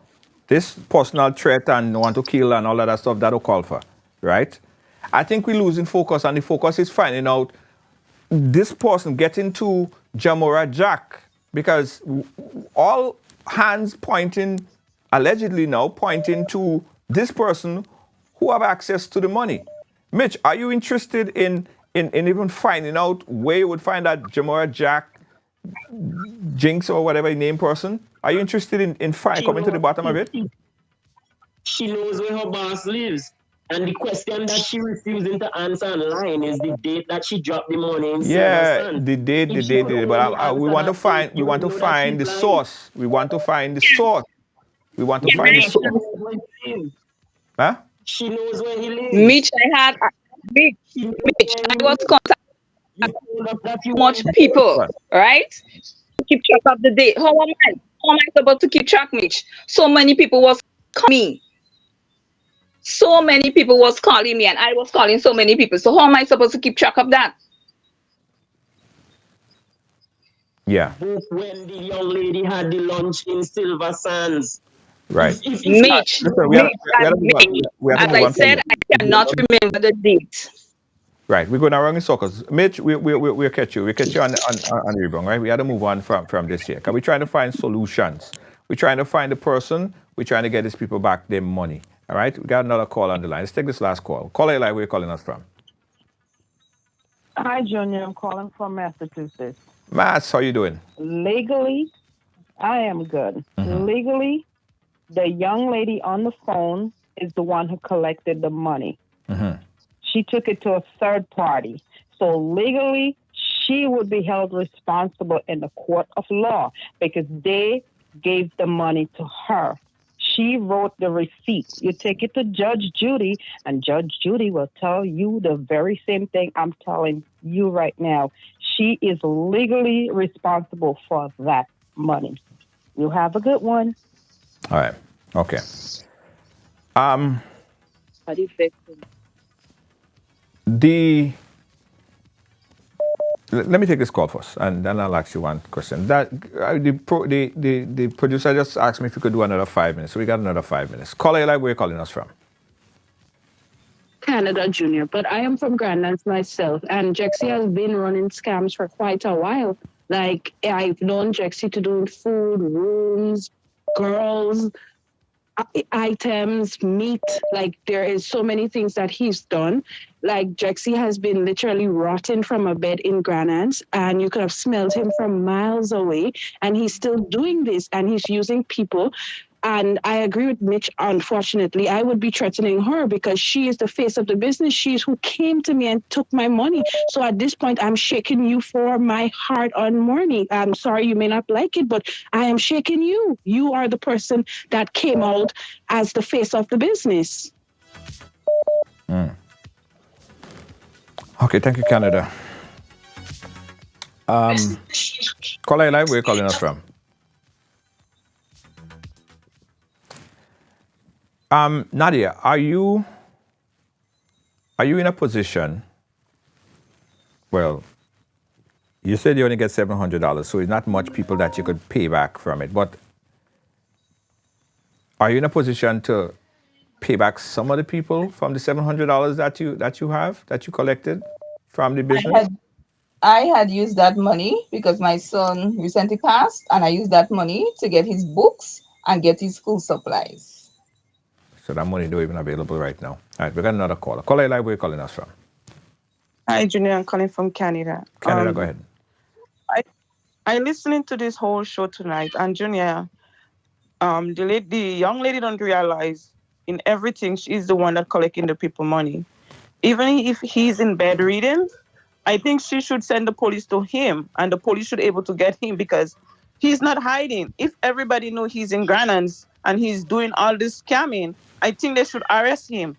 This personal threat and want to kill and all of that stuff, that don't call for. Right? I think we're losing focus, and the focus is finding out this person getting to Jamora Jack, because all hands allegedly now pointing to this person who have access to the money. Mitch, are you interested in even finding out where you would find that Jamora Jack, Jinx, or whatever his name person? Are you interested in coming to the bottom of it? She knows where her boss lives. And the question that she refusing to answer online is the date that she dropped the money in. Yeah, the date. But we want to find the source. We want to find the source. Huh? She knows where he lives. Mitch, I was contacting too much people, right? Keep track of the date. How am I supposed to keep track, Mitch? So many people was calling me. So many people was calling me and I was calling so many people. So how am I supposed to keep track of that? Yeah. When the young lady had the lunch in Silver Sands. Right. Mitch, as I said, I cannot remember the date. Right, we're going around in circles. Mitch, we'll catch you. We'll catch you on the rebound, right? We had to move on from this here. Because we're trying to find solutions. We're trying to find the person. We're trying to get these people back their money. All right, we got another call on the line. Let's take this last call. Caller line, where are you calling us from? Hi, Junior. I'm calling from Massachusetts. Mass, how you doing? Legally, I am good. Mm-hmm. Legally, the young lady on the phone is the one who collected the money. Mm-hmm. She took it to a third party. So legally, she would be held responsible in the court of law because they gave the money to her. She wrote the receipt. You take it to Judge Judy, and Judge Judy will tell you the very same thing I'm telling you right now. She is legally responsible for that money. You have a good one. All right. Okay. Let me take this call first, and then I'll ask you one question. The producer just asked me if we could do another 5 minutes. So we got another 5 minutes. Caller, where are you calling us from? Canada Junior, but I am from Grandlands myself, and Jexy has been running scams for quite a while. Like, I've known Jexy to do food, rooms, girls, items, meat. Like, there is so many things that he's done. Like, Jexy has been literally rotting from a bed in Grandlands, and you could have smelled him from miles away, and he's still doing this, and he's using people. And I agree with Mitch, unfortunately. I would be threatening her because she is the face of the business. She's who came to me and took my money. So at this point, I'm shaking you for my hard-earned money. I'm sorry you may not like it, but I am shaking you. You are the person that came out as the face of the business. Okay, thank you, Canada. Caller Live, where are you calling us from? Nadia, are you in a position? Well, you said you only get $700, so it's not much people that you could pay back from it. But are you in a position to pay back some of the people from the $700 that you collected from the business? I had used that money because my son recently passed, and I used that money to get his books and get his school supplies. So that money not even available right now. All right, we got another caller. Caller Live, where are you calling us from? Hi, Junior. I'm calling from Canada. Canada, go ahead. I listening to this whole show tonight, and Junior, the young lady don't realize in everything she's the one that collecting the people money. Even if he's in bed reading, I think she should send the police to him, and the police should be able to get him because he's not hiding. If everybody know he's in Grandlands and he's doing all this scamming, I think they should arrest him.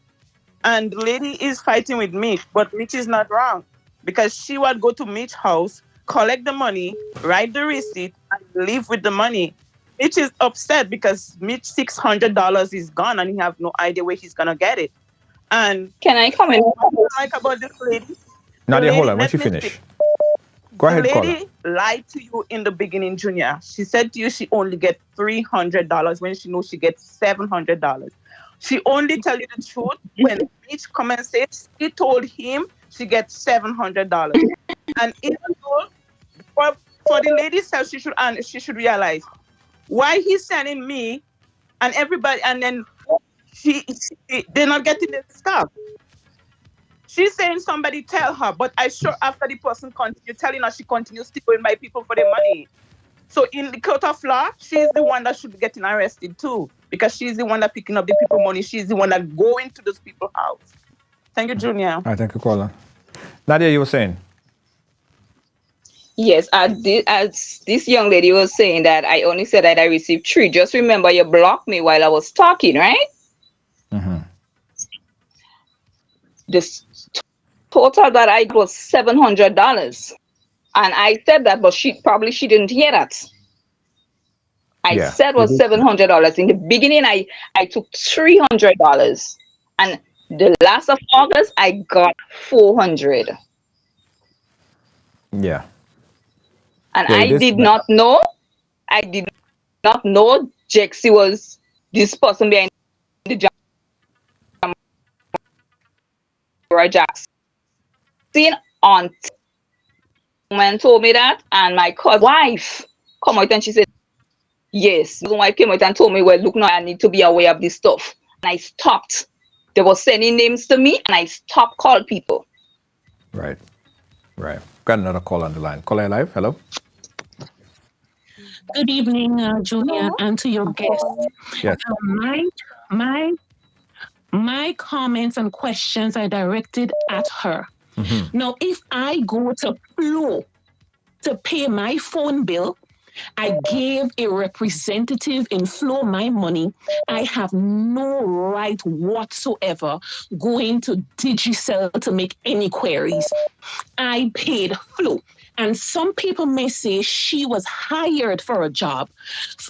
And the lady is fighting with Mitch, but Mitch is not wrong because she would go to Mitch's house, collect the money, write the receipt, and leave with the money. Mitch is upset because Mitch's $600 is gone and he have no idea where he's gonna get it. And can I comment? Like about this lady? Nadia, hold on. Once you finish, go ahead, the caller. lady lied to you in the beginning, Junior. She said to you she only gets $300 when she knows she gets $700. She only tell you the truth when each comment says she told him she gets $700. And even though for the lady herself, she should realize why he's sending me and everybody, and then they're not getting the stuff. She's saying somebody tell her, but I sure after the person continue telling her, she continues stealing my people for their money. So in the court of law, she's the one that should be getting arrested too, because she's the one that picking up the people money. She's the one that going to those people's house. Thank you, Junior. All right, thank you, caller. Nadia, you were saying? Yes, as this young lady was saying that I only said that I received 3. Just remember, you blocked me while I was talking, right? Mm-hmm. The total that I got was $700. And I said that, but she didn't hear that. I said was $700. In the beginning, I took $300. And the last of August, I got $400. Yeah. And I did not know Jexy was this person behind the Jackson on man told me that, and my cousin's wife come out and she said, yes. The wife came out and told me, well, look, now I need to be aware of this stuff. And I stopped. They were sending names to me, and I stopped calling people. Right. Got another call on the line. Caller Live, hello. Good evening, Junior, and to your guests. Yes. My comments and questions are directed at her. Mm-hmm. Now, if I go to Flow to pay my phone bill, I gave a representative in Flow my money. I have no right whatsoever going to Digicel to make any queries. I paid Flow. And some people may say she was hired for a job.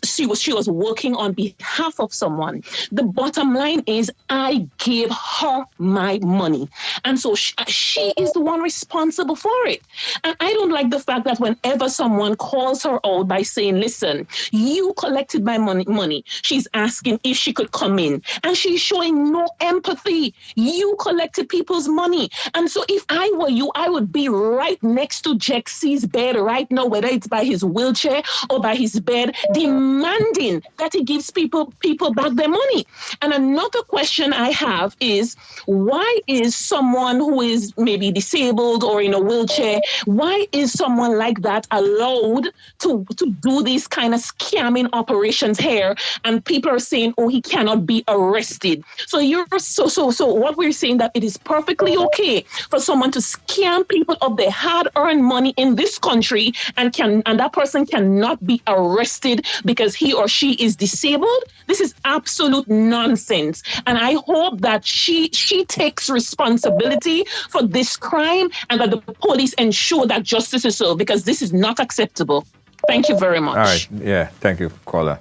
She was working on behalf of someone. The bottom line is I gave her my money. And so she is the one responsible for it. And I don't like the fact that whenever someone calls her out by saying, listen, you collected my money, she's asking if she could come in. And she's showing no empathy. You collected people's money. And so if I were you, I would be right next to Jexie's bed right now, whether it's by his wheelchair or by his bed, demanding that he gives people back their money. And another question I have is, why is someone who is maybe disabled or in a wheelchair, why is someone like that allowed to do these kind of scamming operations here? And people are saying, oh, he cannot be arrested. So what we're saying that it is perfectly okay for someone to scam people of their hard-earned money in this country, and that person cannot be arrested because he or she is disabled. This is absolute nonsense. And I hope that she takes responsibility for this crime and that the police ensure that justice is served, because this is not acceptable. Thank you very much. All right. Yeah. Thank you, caller.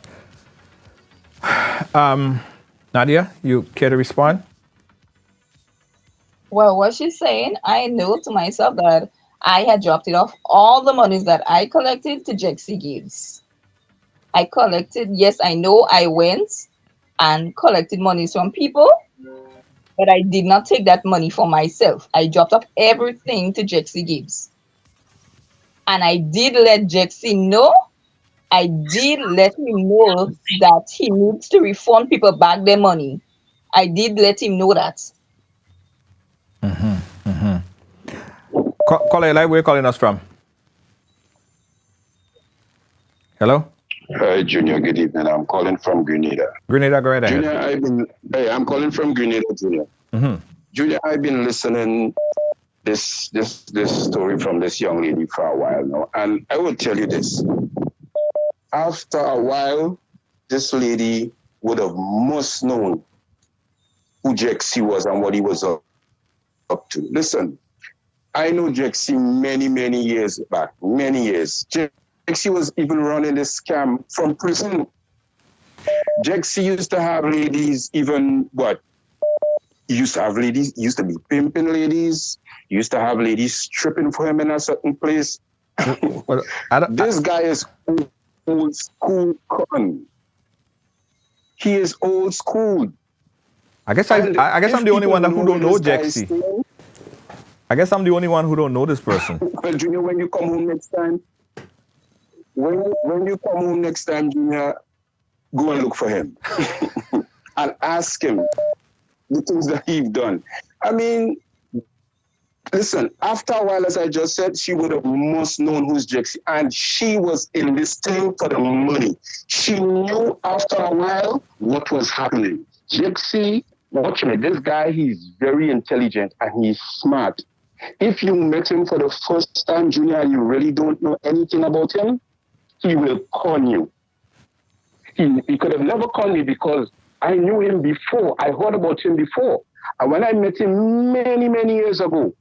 Nadia, you care to respond? Well, what she's saying, I know to myself that I had dropped it off all the monies that I collected to Jexie Gibbs. I collected, yes, I know I went and collected monies from people, but I did not take that money for myself. I dropped off everything to Jexie Gibbs. And I did let Jexie know. I did let him know that he needs to refund people back their money. I did let him know that. Caller, where are you calling us from? Hello? Hi, Junior. Good evening. I'm calling from Grenada. Grenada, go right ahead. Junior, I'm calling from Grenada, Junior. Mm-hmm. Junior, I've been listening this story from this young lady for a while now, and I will tell you this. After a while, this lady would have must known who Jexie was and what he was up to. Listen, I know Jexie many years back, many years. Jexie was even running this scam from prison. Jexie used to have ladies, even what? He used to have ladies, he used to be pimping ladies, he used to have ladies stripping for him in a certain place. Well, this guy is old school con. He is old school. I guess I'm the only one who don't know Jexie. I guess I'm the only one who don't know this person. Well, Junior, when you come home next time, Junior, go and look for him and ask him the things that he's done. I mean, listen, after a while, as I just said, she would have most known who's Jexie, and she was in this thing for the money. She knew after a while what was happening. Jexie, watch me, this guy, he's very intelligent and he's smart. If you met him for the first time, Junior, you really don't know anything about him, he will con you. He could have never conned me because I knew him before. I heard about him before. And when I met him many years ago,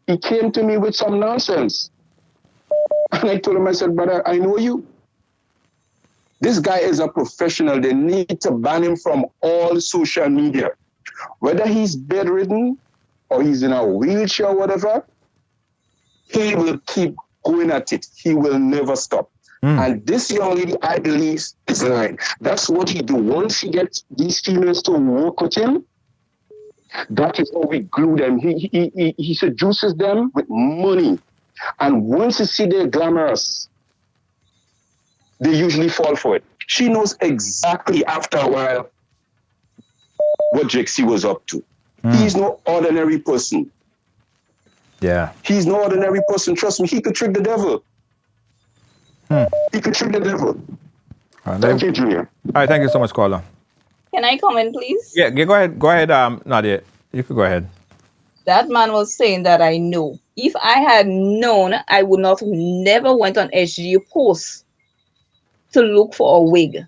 he came to me with some nonsense. And I told him, I said, brother, I know you. This guy is a professional. They need to ban him from all social media. Whether he's bedridden or he's in a wheelchair or whatever, he will keep going at it. He will never stop. And this young lady, I believe, is lying. That's what he do. Once he gets these females to work with him, that is how we glue them. He seduces them with money. And once you see they're glamorous, they usually fall for it. She knows exactly after a while what Jexie was up to. He's no ordinary person. Yeah. He's no ordinary person. Trust me, he could trick the devil. He could trick the devil. All right, Thank you, Junior. All right, thank you so much, caller. Can I comment, please? Yeah, go ahead. Go ahead, Nadia. You could go ahead. That man was saying that I know. If I had known, I would not have never went on SGU post to look for a wig.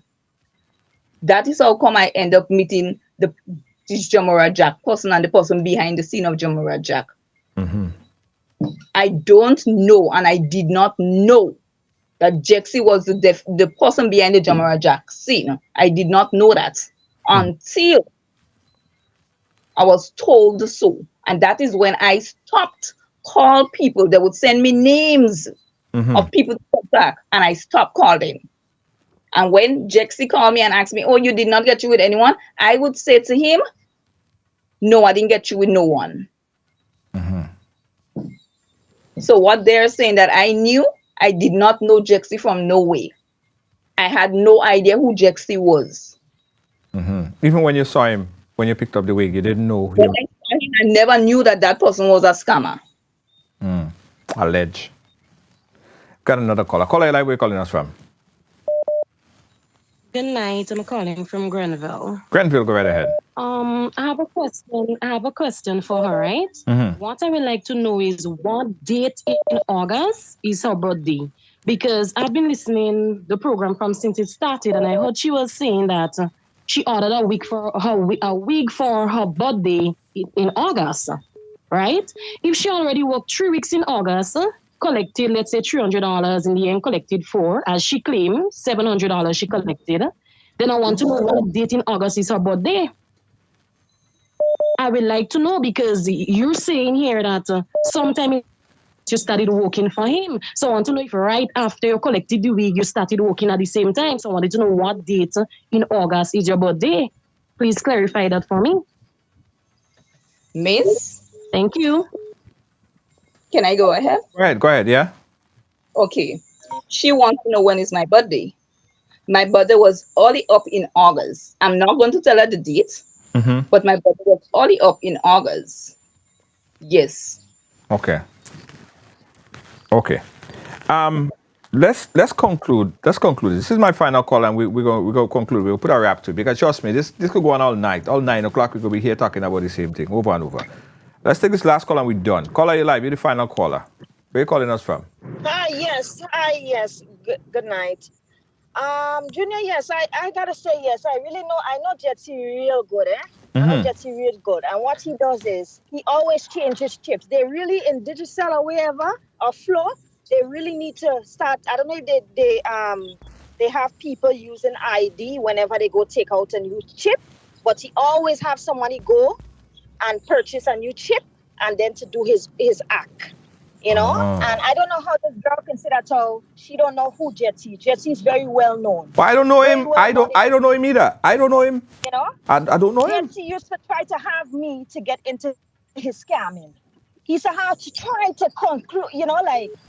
That is how come I end up meeting this Jamora Jack person and the person behind the scene of Jamora Jack. Mm-hmm. I don't know, and I did not know that Jexy was the person behind the Jamora Jack scene. I did not know that until I was told so. And that is when I stopped call people. They would send me names of people to contact, and I stopped calling. And when Jexy called me and asked me, oh, you did not get you with anyone? I would say to him, no, I didn't get you with no one. So what they're saying that I knew, I did not know Jexy from no way. I had no idea who Jexy was. Even when you saw him, when you picked up the wig, you didn't know When him. I saw him, I never knew that that person was a scammer. Alleged. Got another caller. Caller, where are you calling us from? Good night. I'm calling from Grenville. Grenville, go right ahead. I have a question for her, right? What I would like to know is what date in August is her birthday? Because I've been listening the program from since it started, and I heard she was saying that she ordered a wig for her birthday in August, right? If she already worked 3 weeks in August, collected, let's say $300 in the end, collected as she claimed, $700 she collected, then I want to know what date in August is her birthday. I would like to know because you're saying here that sometime you started working for him. So I want to know if right after you collected the wig, you started working at the same time. So I wanted to know what date in August is your birthday. Please clarify that for me. Miss? Thank you. Can I go ahead? Go ahead, yeah? Okay. She wants to know when is my birthday. My birthday was only up in August. I'm not going to tell her the date, but my birthday was only up in August. Yes. Okay. Let's conclude. This is my final call, and we're going to conclude. We'll put a wrap to it because trust me, this could go on all night. All 9 o'clock, we could be here talking about the same thing over and over. Let's take this last call and we're done. Caller, you're live. You're the final caller. Where are you calling us from? Hi, yes. Good night. Junior, yes, I gotta say yes. I know Jetsy real good, I know Jetsy real good. And what he does is he always changes chips. They really in Digicel or wherever or Flow, they really need to start. I don't know if they have people using ID whenever they go take out a new chip, but he always have somebody go and purchase a new chip and then to do his act. You know, and I don't know how this girl can say that. So she don't know who Jetsy. Jetsy is very well known. Well, I don't know him. I don't know him either. I don't know him. You know, I don't know him. Jetsy used to try to have me to get into his scamming. He used to have to try to conclude,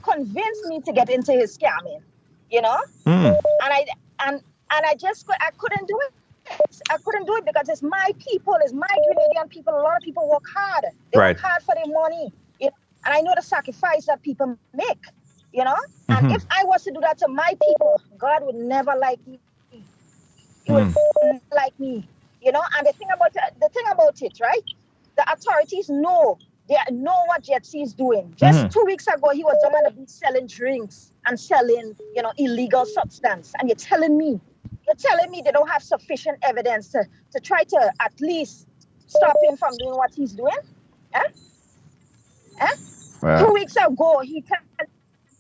convince me to get into his scamming. You know, and I couldn't do it. I couldn't do it because it's my people, it's my Grenadian people. A lot of people work hard. They work hard for their money. And I know the sacrifice that people make, And if I was to do that to my people, God would never like me. He would never like me, And the thing about it, right? The authorities know. They know what Jetsy is doing. Just 2 weeks ago, he was on the beach selling drinks and selling, illegal substance. And you're telling me they don't have sufficient evidence to try to at least stop him from doing what he's doing? Wow. 2 weeks ago, he told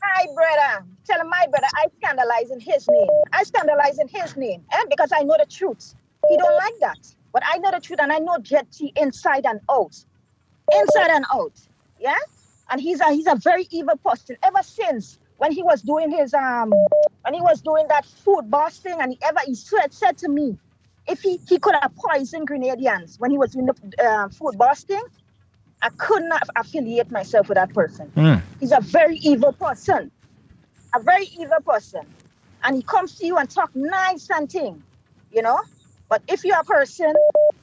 my brother, I scandalize in his name. Because I know the truth. He don't like that. But I know the truth and I know Jetsy inside and out. Yeah? And he's a very evil person. Ever since when he was doing his that food boss thing, and he said to me, if he could have poisoned Grenadians when he was doing the food boss thing, I could not affiliate myself with that person. He's a very evil person. And he comes to you and talk nice and thing, But if you're a person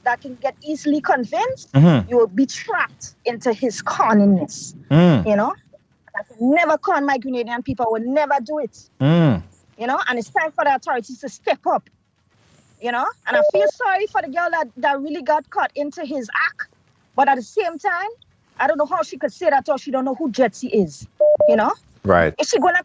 that can get easily convinced, you will be trapped into his corniness, I could never con my Grenadian people. I would never do it, And it's time for the authorities to step up you know. And I feel sorry for the girl that really got caught into his act. But at the same time, I don't know how she could say that or she don't know who Jetsy is, you know. Right. Is she gonna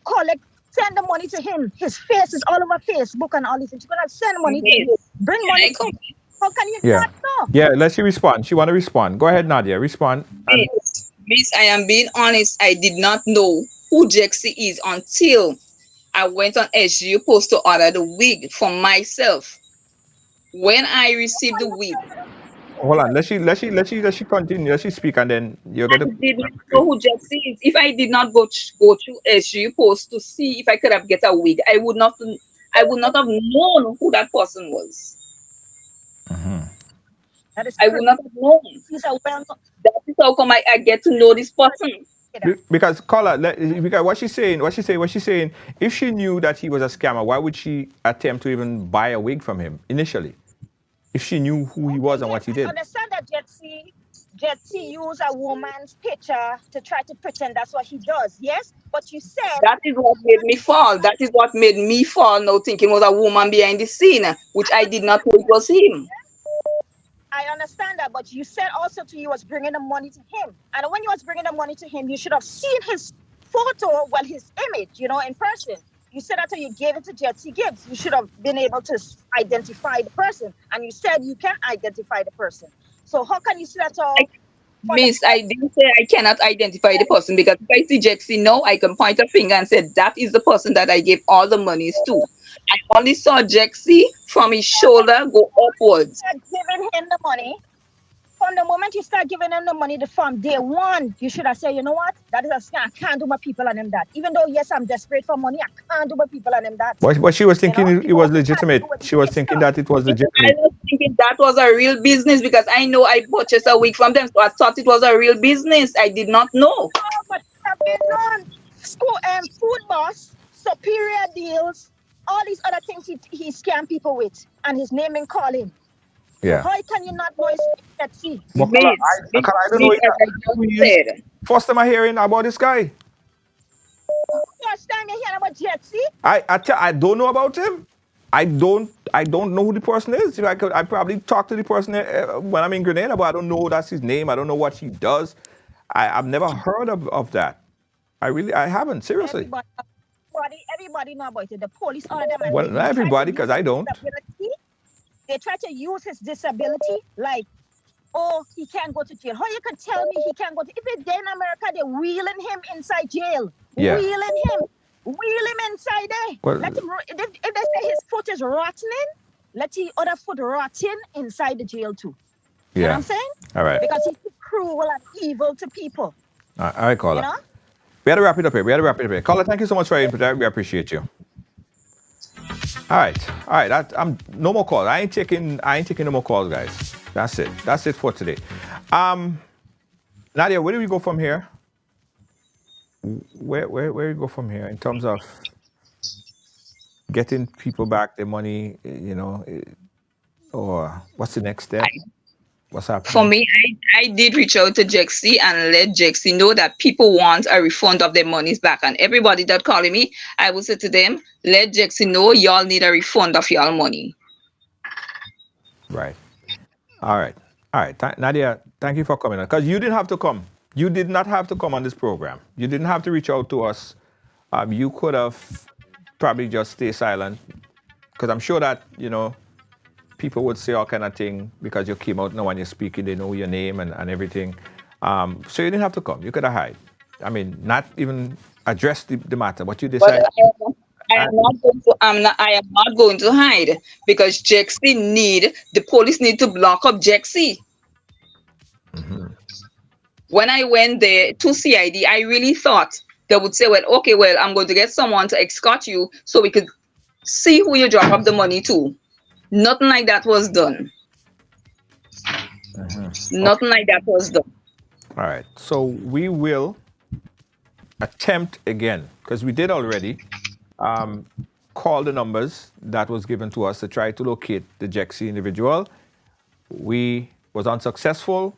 send the money to him? His face is all over Facebook and all this. And she's gonna send money to him, bring money to him. How can you Yeah. not know? Yeah, let she respond. She want to respond. Go ahead, Nadia. Respond. And Miss, I am being honest. I did not know who Jexy is until I went on SGU Post to order the wig for myself. When I received the wig, hold on. Let she continue. Let she speak, and then you're I gonna. did not know who Jexy is. If I did not go through SGU Post to see if I could have get a wig, I would not have known who that person was. That is I would not have known. That is how come I get to know this person. Because caller, because what she's saying, if she knew that he was a scammer, why would she attempt to even buy a wig from him initially? If she knew who he was and what he I did. understand that Jetsy used a woman's picture to try to pretend that's what he does. Yes, but you said that is what made me fall. That is what made me fall now, thinking it was a woman behind the scene, which I did not know it was him. I understand that, but you said also to you was bringing the money to him. And when you was bringing the money to him, you should have seen his photo, his image, you know, in person. You said that you gave it to Jetsy Gibbs. You should have been able to identify the person. And you said you can identify the person. So how can you say that all? Miss, I didn't say I cannot identify the person, because if I see Jexy now, I can point a finger and say that is the person that I gave all the monies to. I only saw Jexy from his shoulder go upwards. Giving him the money. From the moment you start giving him the money, from day one, you should have said, you know what? That is a scam. I can't do my people on him that. Even though, yes, I'm desperate for money, I can't do my people on him that. But she was thinking it was legitimate. She was thinking that it was legitimate. I was thinking that was a real business, because I know I purchased a wig from them, so I thought it was a real business. I did not know. Oh, but have been on school Food Boss, Superior Deals, all these other things he scam people with, and his name and calling. Yeah. How can you not know it's Jetsy? I don't know. First time I hearing about this guy. First time you hearing about Jetsy? I don't know about him. I don't know who the person is. I probably talk to the person when I'm in Grenada, but I don't know that's his name. I don't know what he does. I've never heard of that. I haven't, seriously. Everybody know about it. The police, all of them. Well, not everybody, because I don't. They try to use his disability like, oh, he can't go to jail. How you can tell me he can't go to? If it's there in America, they're wheeling him inside jail. Yeah. Wheel him inside there. Well, let him. If they say his foot is rotting, let the other foot rotting inside the jail too. Yeah. You know what I'm saying? All right. Because he's cruel and evil to people. All right, caller. You know? We had to wrap it up here. Caller, thank you so much for your input. We appreciate you. All right. I'm no more calls. I ain't taking no more calls, guys. That's it for today. Nadia, where do we go from here? Where do we go from here in terms of getting people back their money? You know, or what's the next step? What's happening? For me, I did reach out to Jexy and let Jexy know that people want a refund of their monies back. And everybody that calling me, I will say to them, let Jexy know y'all need a refund of y'all money. Right. All right. Nadia, thank you for coming on. Because you didn't have to come. You did not have to come on this program. You didn't have to reach out to us. You could have probably just stay silent. Because I'm sure that, you know, people would say all kind of thing because you came out now when you're speaking, they know your name and everything. So you didn't have to come. You could have hide. I mean, not even address the matter, but you decided. I am not going to hide, because the police need to block up Jexy. Mm-hmm. When I went there to CID, I really thought they would say, well, okay, I'm going to get someone to escort you so we could see who you drop up the money to. Nothing like that was done. Mm-hmm. Nothing like that was done. All right. So we will attempt again, because we did already call the numbers that was given to us to try to locate the Jexy individual. We was unsuccessful,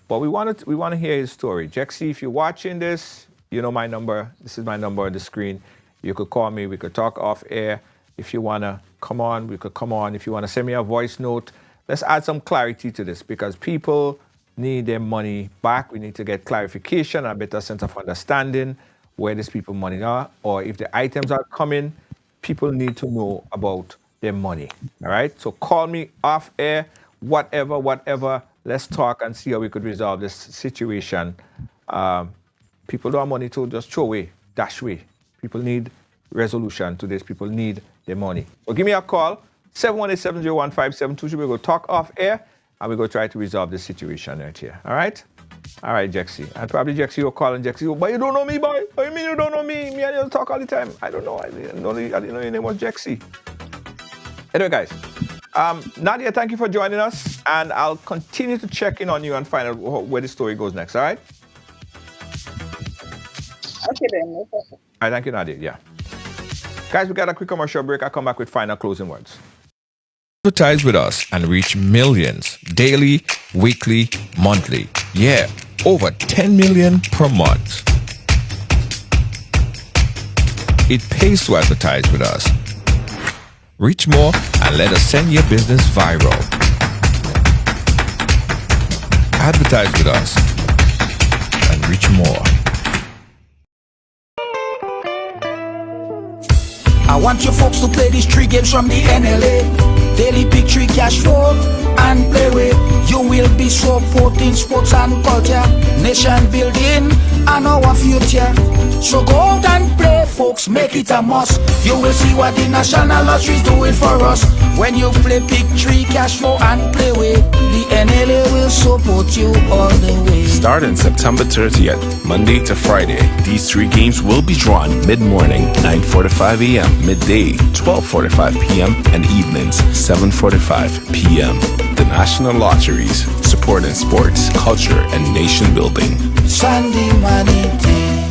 but we want to hear his story. Jexy, if you're watching this, you know my number. This is my number on the screen. You could call me. We could talk off air. If you want to come on, we could come on. If you want to send me a voice note, let's add some clarity to this because people need their money back. We need to get clarification, a better sense of understanding where these people money are, or if the items are coming, people need to know about their money. All right. So call me off air, whatever. Let's talk and see how we could resolve this situation. People don't have money to just throw away, dash away. People need resolution to this. People need their money. So give me a call, 718-701-5722. We'll go talk off air and we'll go try to resolve this situation right here. All right? All right, Jexy. And probably Jexy will call and Jexy will, but you don't know me, boy. What do you mean you don't know me? Me and you talk all the time. I don't know. I didn't know your name was Jexy. Anyway, guys. Nadia, thank you for joining us. And I'll continue to check in on you and find out where the story goes next. All right? Okay, then. No problem. All right, thank you, Nadia. Yeah. Guys, we got a quick commercial break. I'll come back with final closing words. Advertise with us and reach millions daily, weekly, monthly. Yeah, over 10 million per month. It pays to advertise with us. Reach more and let us send your business viral. Advertise with us and reach more. I want you folks to play these 3 games from the NLA. Daily Pick 3 cash flow and play with. You will be supporting sports and culture, nation building and our future. So go out and play, folks, make it a must. You will see what the National Lottery is doing for us. When you play Pick 3 cash flow and play with, the NLA will support you all the way. Starting September 30th, Monday to Friday, these 3 games will be drawn mid-morning, 9:45 a.m., midday, 12:45 p.m., and evenings, 7:45 p.m. The National Lotteries, supporting sports, culture, and nation building. Sunday money day.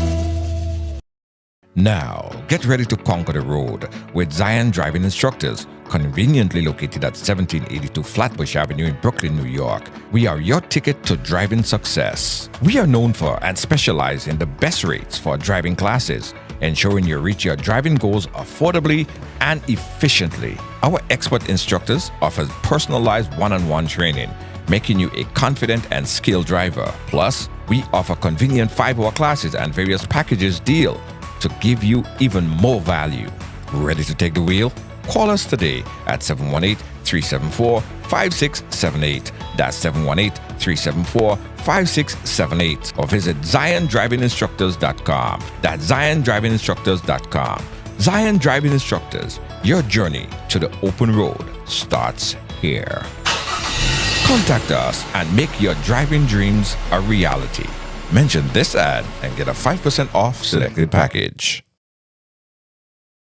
Now, get ready to conquer the road with Zion Driving Instructors, conveniently located at 1782 Flatbush Avenue in Brooklyn, New York. We are your ticket to driving success. We are known for and specialize in the best rates for driving classes, ensuring you reach your driving goals affordably and efficiently. Our expert instructors offer personalized one-on-one training, making you a confident and skilled driver. Plus, we offer convenient 5-hour classes and various packages deal to give you even more value. Ready to take the wheel? Call us today at 718-374-5678. That's 718-374-5678. Or visit ZionDrivingInstructors.com. That's ZionDrivingInstructors.com. Zion Driving Instructors, your journey to the open road starts here. Contact us and make your driving dreams a reality. Mention this ad and get a 5% off selected package.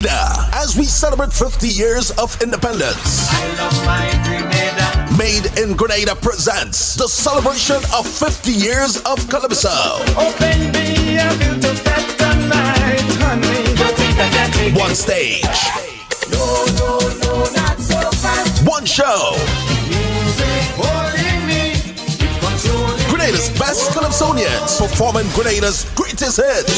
As we celebrate 50 years of independence, I love my Grenada. Made in Grenada presents the celebration of 50 years of Calypso. Open me a little better night, honey. Don't think that take One stage. No, not so fast. One show. Music holding me, controlling Grenada's best Calypsonians performing Grenada's greatest hits.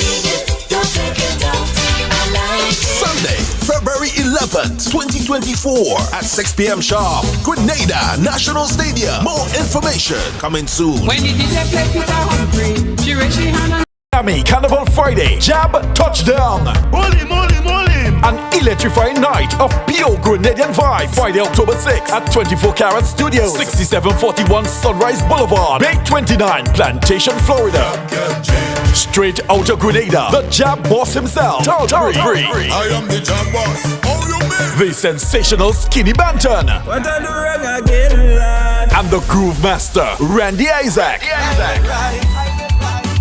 Don't take it out. I like it. Sunday, February 11th, 2024 at 6 p.m. sharp. Grenada National Stadium. More information coming soon. When the DJ play Peter Humphrey, she raise she hand and Miami Carnival Friday, Jab Touchdown. Molim. An electrifying night of pure Grenadian vibe. Friday, October 6th at 24 Carat Studios, 6741 Sunrise Boulevard, Bay 29, Plantation, Florida. Straight out of Grenada, the Jab boss himself, Tall Bree. I am the Jab boss. Oh, you mean? The sensational Skinny Banton. What I do wrong again, lad? And the Groove Master, Randy Isaac.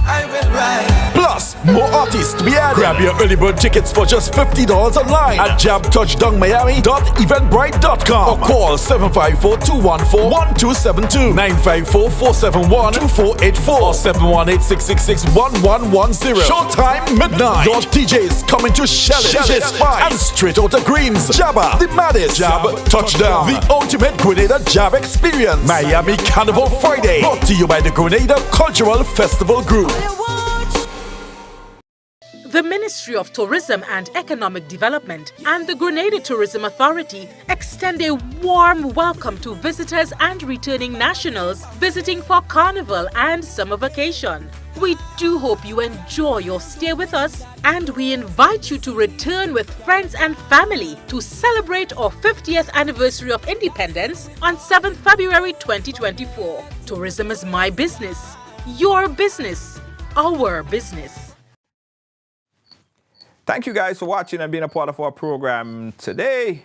I will ride. Plus, more artists to be added. Grab your early bird tickets for just $50 online at jabtouchdownmiami.eventbrite.com or call 754-214-1272, 954-471-2484 or 718-666-1110. Showtime midnight. Your DJs coming to shell it, and straight out of Greens. Jabba, the maddest. Jab Touchdown, the ultimate Grenada Jab experience. Miami Carnival Friday, brought to you by the Grenada Cultural Festival Group. The Ministry of Tourism and Economic Development and the Grenada Tourism Authority extend a warm welcome to visitors and returning nationals visiting for Carnival and summer vacation. We do hope you enjoy your stay with us, and we invite you to return with friends and family to celebrate our 50th anniversary of independence on 7th February 2024. Tourism is my business, your business, our business. Thank you guys for watching and being a part of our program today.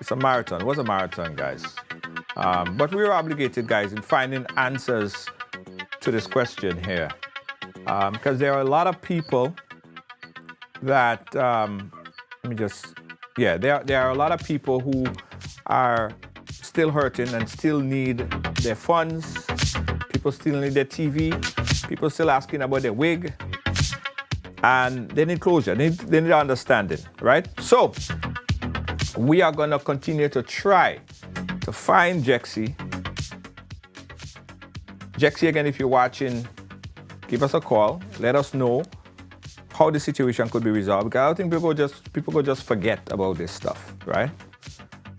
It's a marathon. It was a marathon, guys. But we were obligated, guys, in finding answers to this question here. Because there are a lot of people that, there are a lot of people who are still hurting and still need their funds. People still need their TV. People still asking about their wig. And they need closure, they need understanding, right? So, we are gonna continue to try to find Jexy. Jexy, again, if you're watching, give us a call. Let us know how the situation could be resolved. Because I don't think people could just forget about this stuff, right?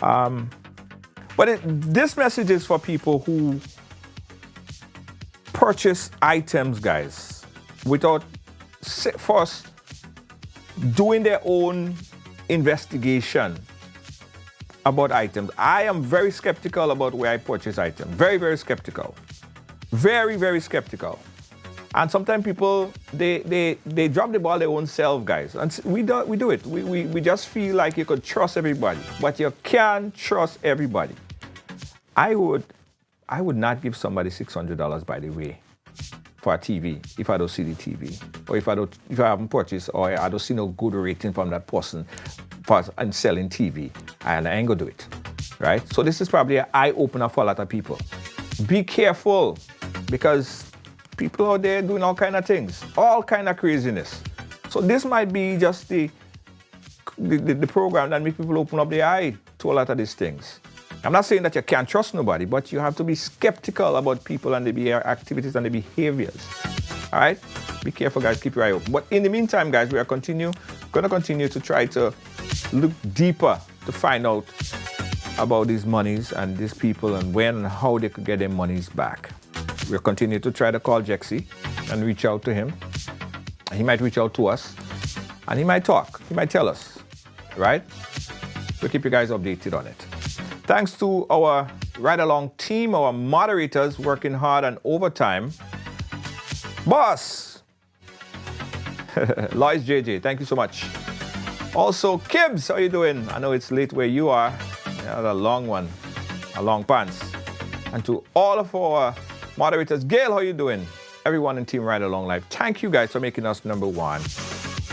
But this message is for people who purchase items, guys, without first doing their own investigation about items. I am very skeptical about where I purchase items. Very, very skeptical. Very, very skeptical. And sometimes people, they drop the ball their own self, guys. And we do it. We just feel like you could trust everybody, but you can't trust everybody. I would not give somebody $600, by the way, for a TV if I don't see the TV, or if I haven't purchased, or I don't see no good rating from that person and selling TV, and I ain't gonna do it, right? So this is probably an eye opener for a lot of people. Be careful, because people out there doing all kind of things, all kind of craziness. So this might be just the program that makes people open up their eye to a lot of these things. I'm not saying that you can't trust nobody, but you have to be skeptical about people and their activities and their behaviors. All right? Be careful, guys. Keep your eye open. But in the meantime, guys, we are going to continue to try to look deeper to find out about these monies and these people and when and how they could get their monies back. We'll continue to try to call Jexy and reach out to him. He might reach out to us, and he might talk. He might tell us, right? We'll keep you guys updated on it. Thanks to our ride-along team, our moderators working hard and overtime. Boss! Lois JJ, thank you so much. Also, Kibbs, how you doing? I know it's late where you are. Yeah, a long one, a long pants. And to all of our moderators, Gail, how you doing? Everyone in Team Ride Along Live, thank you guys for making us number one.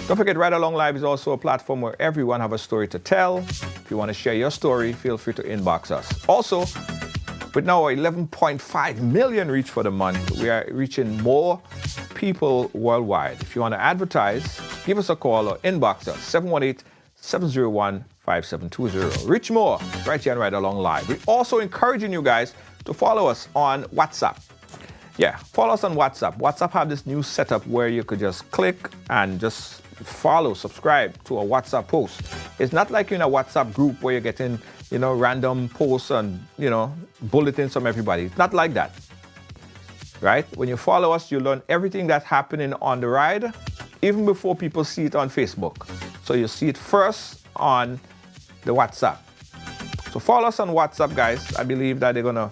Don't forget, Ride Along Live is also a platform where everyone have a story to tell. If you want to share your story, feel free to inbox us. Also, with now 11.5 million reach for the month, we are reaching more people worldwide. If you want to advertise, give us a call or inbox us, 718-701-5720. Reach more right here on Ride Along Live. We're also encouraging you guys to follow us on WhatsApp. Yeah, follow us on WhatsApp. WhatsApp have this new setup where you could just click and just follow, subscribe to a WhatsApp post. It's not like you're in a WhatsApp group where you're getting, random posts and, bulletins from everybody. It's not like that, right? When you follow us, you learn everything that's happening on the ride, even before people see it on Facebook. So you see it first on the WhatsApp. So follow us on WhatsApp, guys. I believe that they're going to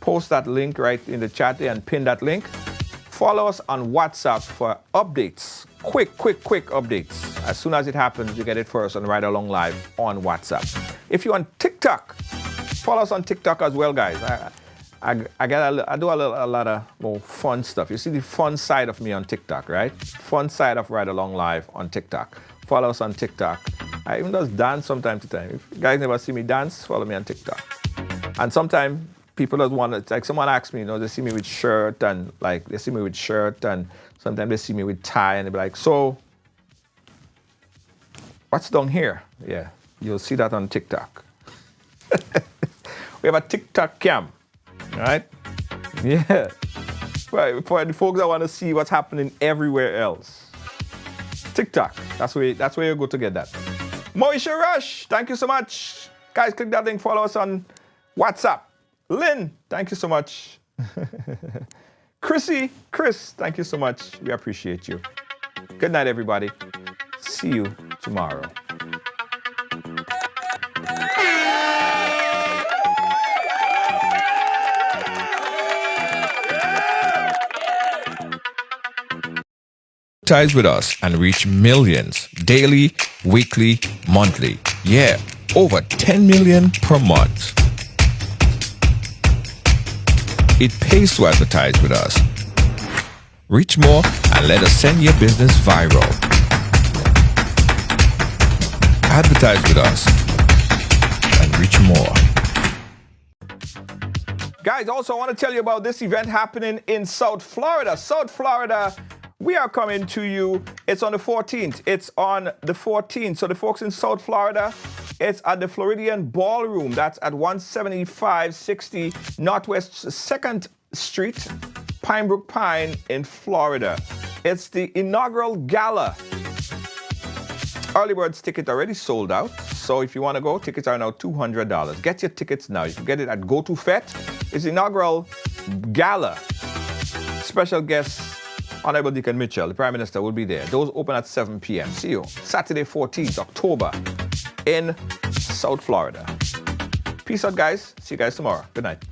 post that link right in the chat there and pin that link. Follow us on WhatsApp for updates. Quick updates. As soon as it happens, you get it first on Ride Along Live on WhatsApp. If you're on TikTok, follow us on TikTok as well, guys. I do a lot of more fun stuff. You see the fun side of me on TikTok, right? Fun side of Ride Along Live on TikTok. Follow us on TikTok. I even just dance from time to time. If you guys never see me dance, follow me on TikTok. And sometimes people just want to, like someone asks me, they see me with shirt and sometimes they see me with tie and they be like, so what's down here? Yeah, you'll see that on TikTok. We have a TikTok cam, all right? Yeah. For the folks that want to see what's happening everywhere else. TikTok. That's where you go to get that. Moisha Rush, thank you so much. Guys, click that link. Follow us on WhatsApp. Lynn, thank you so much. Chris, thank you so much. We appreciate you. Good night, everybody. See you tomorrow. Advertise with us and reach millions daily, weekly, monthly. Yeah, over 10 million per month. It pays to advertise with us. Reach more and let us send your business viral. Advertise with us and reach more. Guys, also I want to tell you about this event happening in South Florida. South Florida, we are coming to you. It's on the 14th. It's on the 14th. So the folks in South Florida, it's at the Floridian Ballroom. That's at 17560 Northwest 2nd Street, Pine Brook Pine in Florida. It's the inaugural gala. Early birds ticket already sold out. So if you want to go, tickets are now $200. Get your tickets now. You can get it at GoToFet. It's the inaugural gala. Special guest, Honorable Deacon Mitchell, the Prime Minister, will be there. Those open at 7 p.m. See you Saturday, 14th October in South Florida. Peace out, guys. See you guys tomorrow. Good night.